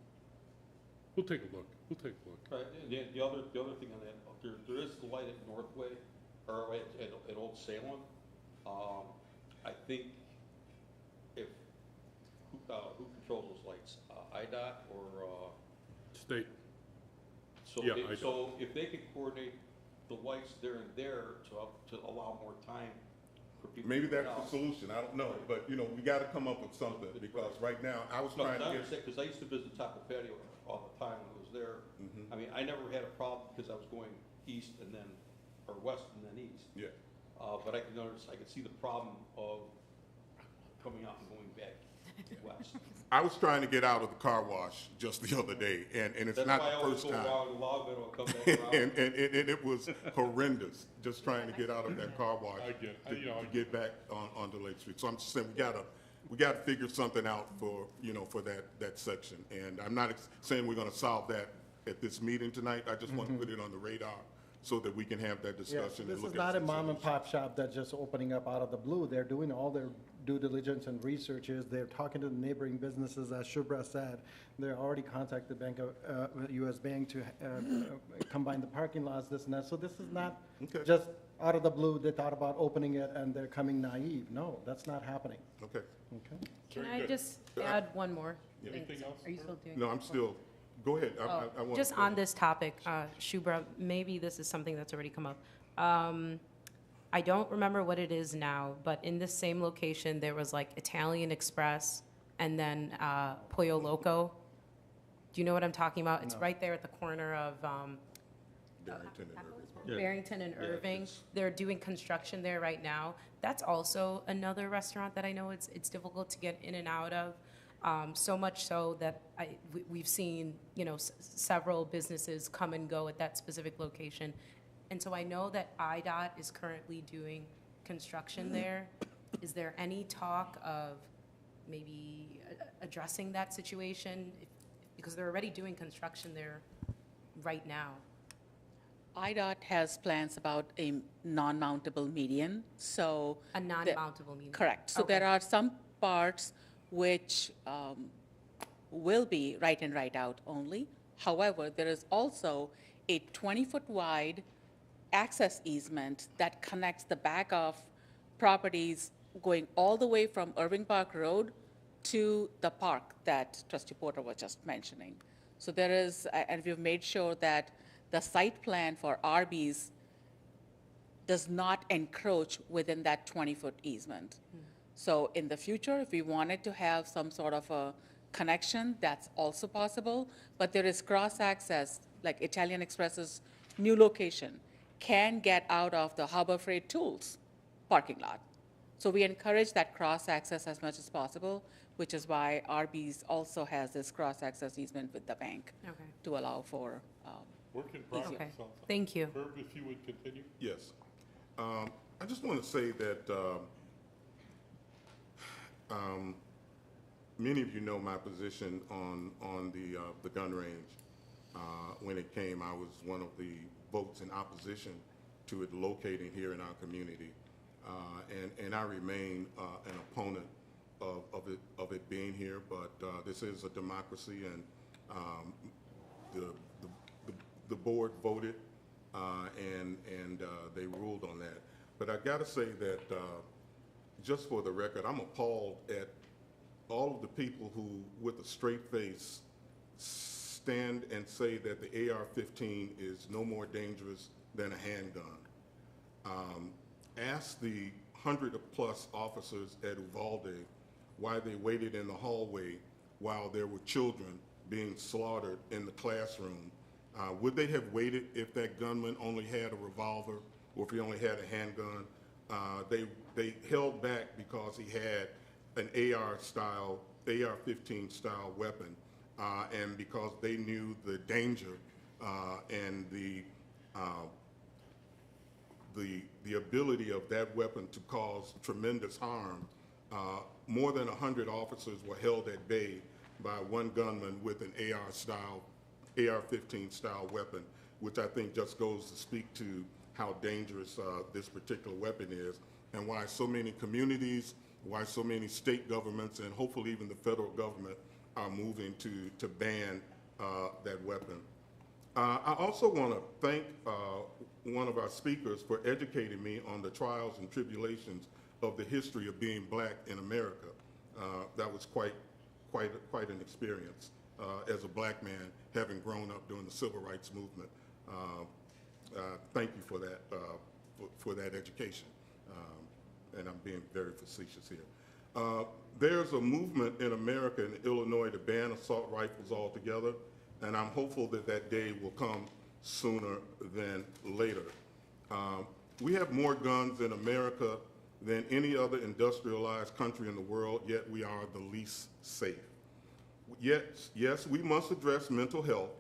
We'll take a look. We'll take a look. Right, and the other thing on that, there is the light at Northway, or right at Old Salem. I think if, who controls those lights? IDOT or? State. So, Yeah, so if they could coordinate the lights there and there to allow more time for people. Maybe to get that's the out. solution, I don't know, but, you know, we gotta come up with something, because right now, I was No, trying to I get. understand, because I used to visit Taco Patio all the time when I was there. Mhm. I mean, I never had a problem because I was going east and then, or west and then east. Yeah. But I could see the problem of coming out and going back west. I was trying to get out of the car wash just the other day, and it's That's not why I the always first go time. around the log middle and come back around. And it was horrendous, just trying to get out of that car wash I get- to you know, I get back onto Lake Street. So I'm just saying, we gotta figure something out for, you know, for that section. And I'm not saying we're gonna solve that at this meeting tonight. I just want to put it on the radar so that we can have that Yeah, discussion and this look is at not a some mom and solutions. pop shop that's just opening up out of the blue. They're doing all their due diligence and researches. They're talking to the neighboring businesses, as Shubhra said. They're already contacted US Bank to combine the parking lots, this and that. So this is not Okay. just out of the blue, they thought about opening it and they're coming naive. No, that's not happening. Okay. Okay? Can Very I good. just add one more? Yeah. thing? Anything else, Are you Bert? still doing? No, I'm still, go ahead. I want Just on this topic, Shubhra, maybe this is something that's already come up. I don't remember what it is now, but in this same location, there was like Italian Express and then Pollo Loco. Do you know what I'm talking about? It's No. right there at the corner of Barrington and Irving Park. Yeah. Barrington and Yeah, Irving. it's- They're doing construction there right now. That's also another restaurant that I know it's difficult to get in and out of. So much so that we've seen, you know, several businesses come and go at that specific location. And so I know that IDOT is currently doing construction there. Is there any talk of maybe addressing that situation? Because they're already doing construction there right now. IDOT has plans about a non-mountable median, so. A non-mountable median. Correct. So Okay. there are some parts which will be right in, right out only. However, there is also a 20-foot wide access easement that connects the back of properties going all the way from Irving Park Road to the park that Trustee Porter was just mentioning. So there is, and we've made sure that the site plan for Arby's does not encroach within that 20-foot easement. So in the future, if we wanted to have some sort of a connection, that's also possible. But there is cross-access, like Italian Express's new location can get out of the Harbor Freight Tools parking lot. So we encourage that cross-access as much as possible, which is why Arby's also has this cross-access easement with the bank Okay. to allow for Work in progress. Okay. sounds like. Thank you. Herb, if you would continue. Yes. I just want to say that many of you know my position on the gun range. When it came, I was one of the votes in opposition to it locating here in our community. And I remain an opponent of it being here, but this is a democracy, and the board voted, and they ruled on that. But I got to say that, just for the record, I'm appalled at all of the people who, with a straight face, stand and say that the AR-15 is no more dangerous than a handgun. Ask the 100+ officers at Uvalde why they waited in the hallway while there were children being slaughtered in the classroom. Would they have waited if that gunman only had a revolver or if he only had a handgun? They held back because he had an AR-15 style weapon, and because they knew the danger and the ability of that weapon to cause tremendous harm. More than 100 officers were held at bay by one gunman with an AR-15 style weapon, which I think just goes to speak to how dangerous this particular weapon is, and why so many communities, why so many state governments, and hopefully even the federal government are moving to ban that weapon. I also want to thank one of our speakers for educating me on the trials and tribulations of the history of being black in America. That was quite an experience. as a black man, having grown up during the civil rights movement. Thank you for that education. And I'm being very facetious here. There's a movement in America and Illinois to ban assault rifles altogether, and I'm hopeful that that day will come sooner than later. We have more guns in America than any other industrialized country in the world, yet we are the least safe. Yet, yes, we must address mental health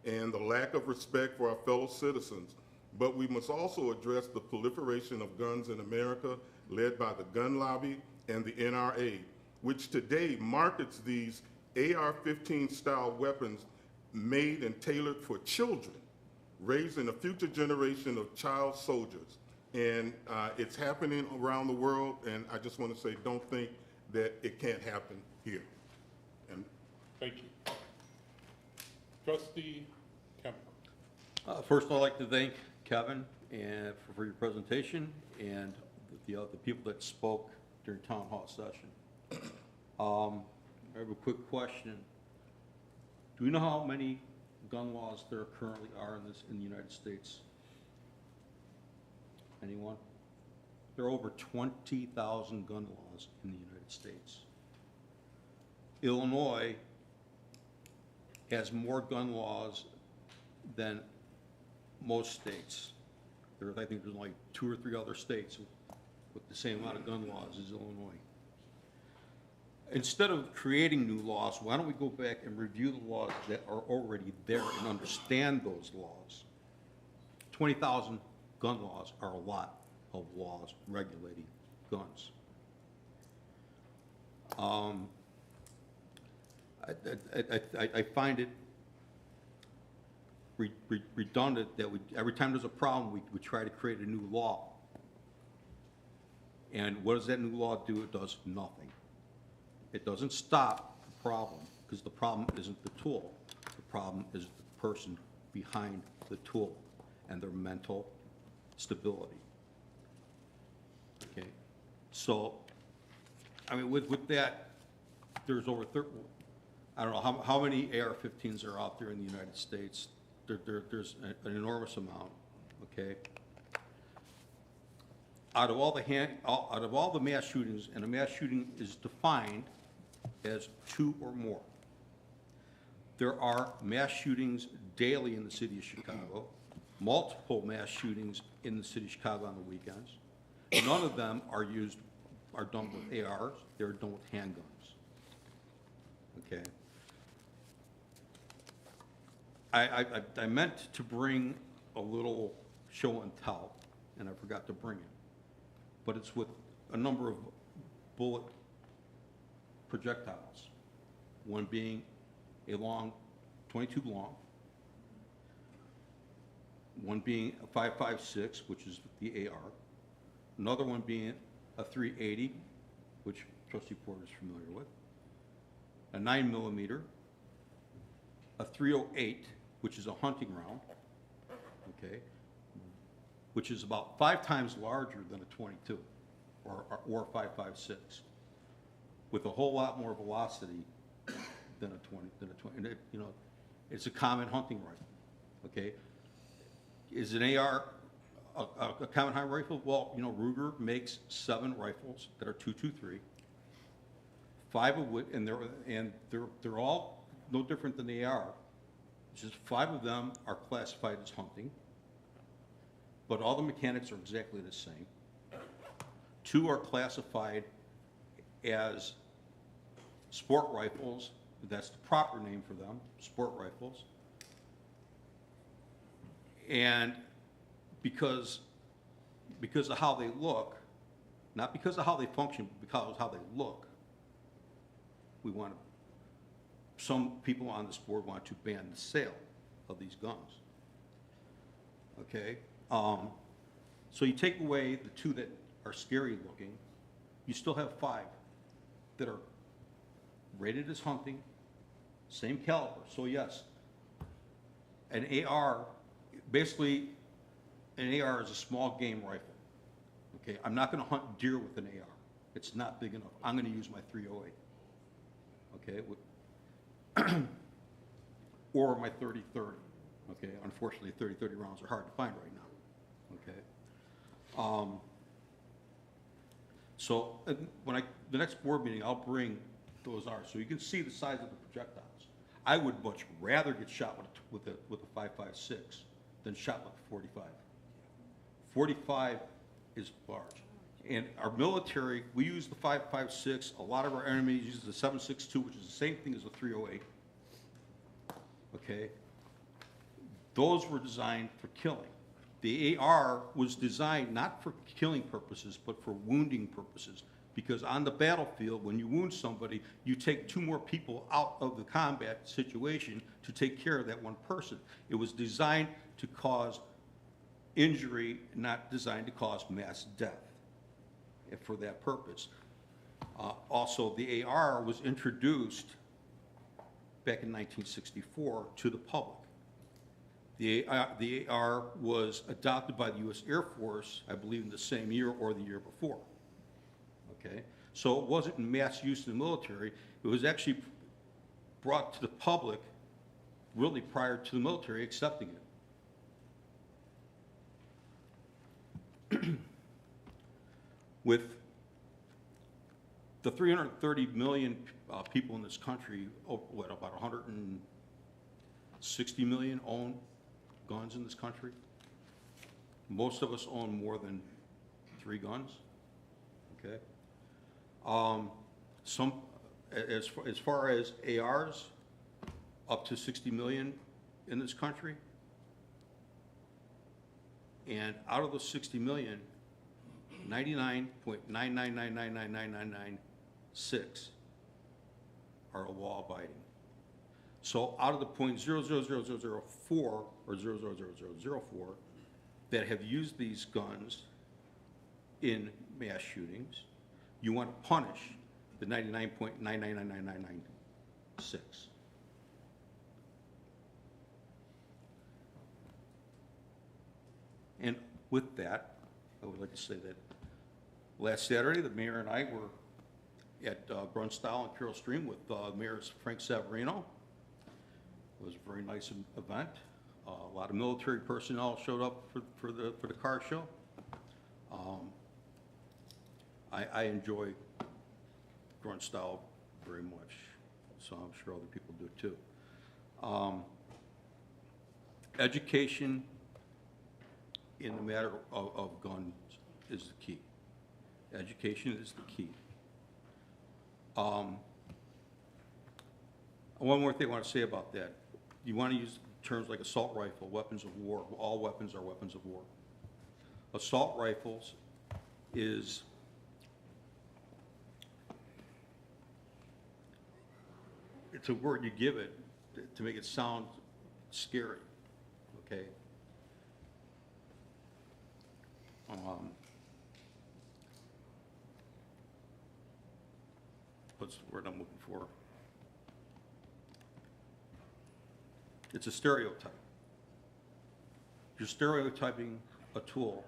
and the lack of respect for our fellow citizens, but we must also address the proliferation of guns in America led by the gun lobby and the NRA, which today markets these AR-15 style weapons made and tailored for children, raising a future generation of child soldiers. And it's happening around the world, and I just want to say, don't think that it can't happen here. And thank you. Trustee Kemper. First, I'd like to thank Kevin and for your presentation and the people that spoke during town hall session. I have a quick question. Do we know how many gun laws there currently are in the United States? Anyone? There are over 20,000 gun laws in the United States. Illinois has more gun laws than most states. I think there's like 2 or 3 other states with the same amount of gun laws as Illinois. Instead of creating new laws, why don't we go back and review the laws that are already there and understand those laws? 20,000 gun laws are a lot of laws regulating guns. I find it redundant that every time there's a problem, we try to create a new law. And what does that new law do? It does nothing. It doesn't stop the problem, because the problem isn't the tool. The problem is the person behind the tool and their mental stability. Okay, so, I mean, with that, there's over 30, I don't know how many AR-15s are out there in the United States. There's an enormous amount, okay? Out of all the mass shootings, and a mass shooting is defined as 2 or more. There are mass shootings daily in the city of Chicago, multiple mass shootings in the city of Chicago on the weekends. None of them are done with ARs, they're done with handguns. Okay. I meant to bring a little show and tell, and I forgot to bring it. But it's with a number of bullet projectiles, one being a long, 22 long, one being a 5.56, which is the AR, another one being a 380, which Trustee Porter is familiar with, a 9mm, a 308, which is a hunting round, okay, which is about 5 times larger than a 22 or 5.56, with a whole lot more velocity than a 20. And it, you know, it's a common hunting rifle. Okay, is an AR a common hunting rifle? Well, you know, Ruger makes 7 rifles that are 223. 5 of which, and they're all no different than the AR. It's just 5 of them are classified as hunting, but all the mechanics are exactly the same. 2 are classified as sport rifles. That's the proper name for them, sport rifles. And because of how they look, not because of how they function, but because of how they look, we want to, some people on this board want to ban the sale of these guns. Okay? So you take away the 2 that are scary looking, you still have 5 that are rated as hunting, same caliber. So yes, an AR, basically an AR is a small game rifle. Okay, I'm not going to hunt deer with an AR. It's not big enough. I'm going to use my 308. Okay, or my 30-30. Okay, unfortunately, 30-30 rounds are hard to find right now. Okay. So the next board meeting, I'll bring those are, so you can see the size of the projectiles. I would much rather get shot with a 5.56 than shot with a 45. 45 is large. And our military, we use the 5.56. A lot of our enemies use the 7.62, which is the same thing as the 308. Okay? Those were designed for killing. The AR was designed not for killing purposes, but for wounding purposes. Because on the battlefield, when you wound somebody, you take 2 more people out of the combat situation to take care of that one person. It was designed to cause injury, not designed to cause mass death for that purpose. Also, the AR was introduced back in 1964 to the public. The AR was adopted by the U.S. Air Force, I believe, in the same year or the year before. Okay? So it wasn't in mass use in the military. It was actually brought to the public really prior to the military accepting it. With the 330 million people in this country, what, about 160 million own guns in this country? Most of us own more than 3 guns. Okay. As far as ARs, up to 60 million in this country. And out of those 60 million, 99.999999996 are law-abiding. So out of the 0.00004 or 0.00004 that have used these guns in mass shootings, you want to punish the 99.9999996. And with that, I would like to say that last Saturday, the mayor and I were at Brunstyle and Carroll Stream with Mayor Frank Savarino. It was a very nice event. A lot of military personnel showed up for the car show. I enjoy Brunstyle very much, so I'm sure other people do too. Education in the matter of guns is the key. Education is the key. One more thing I want to say about that. You want to use terms like assault rifle, weapons of war. All weapons are weapons of war. Assault rifles is it's a word you give it to make it sound scary, okay? What's the word I'm looking for? It's a stereotype. You're stereotyping a tool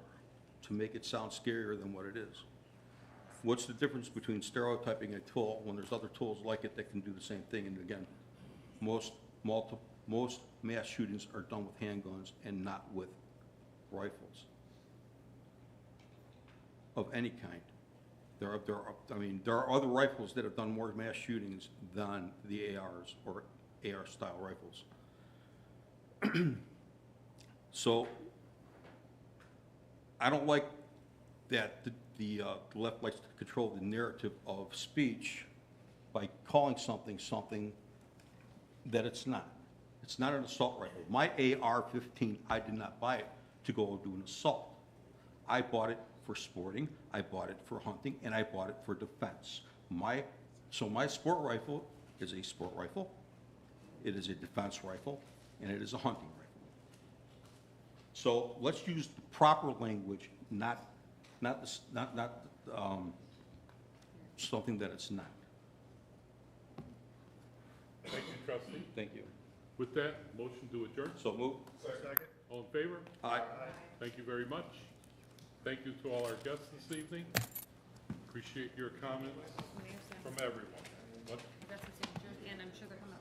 to make it sound scarier than what it is. What's the difference between stereotyping a tool when there's other tools like it that can do the same thing? And again, most mass shootings are done with handguns and not with rifles of any kind. There are other rifles that have done more mass shootings than the ARs or AR-style rifles. So I don't like that the left likes to control the narrative of speech by calling something that it's not. It's not an assault rifle. My AR-15, I did not buy it to go do an assault. I bought it for sporting, I bought it for hunting, and I bought it for defense. So my sport rifle is a sport rifle, it is a defense rifle, and it is a hunting rifle. So let's use the proper language, not something that it's not. Thank you, trustee. Thank you. With that, motion to adjourn. So move. Second. All in favor? Aye. Thank you very much. Thank you to all our guests this evening. Appreciate your comments from everyone. What? That's the signatures, and I'm sure they're coming up.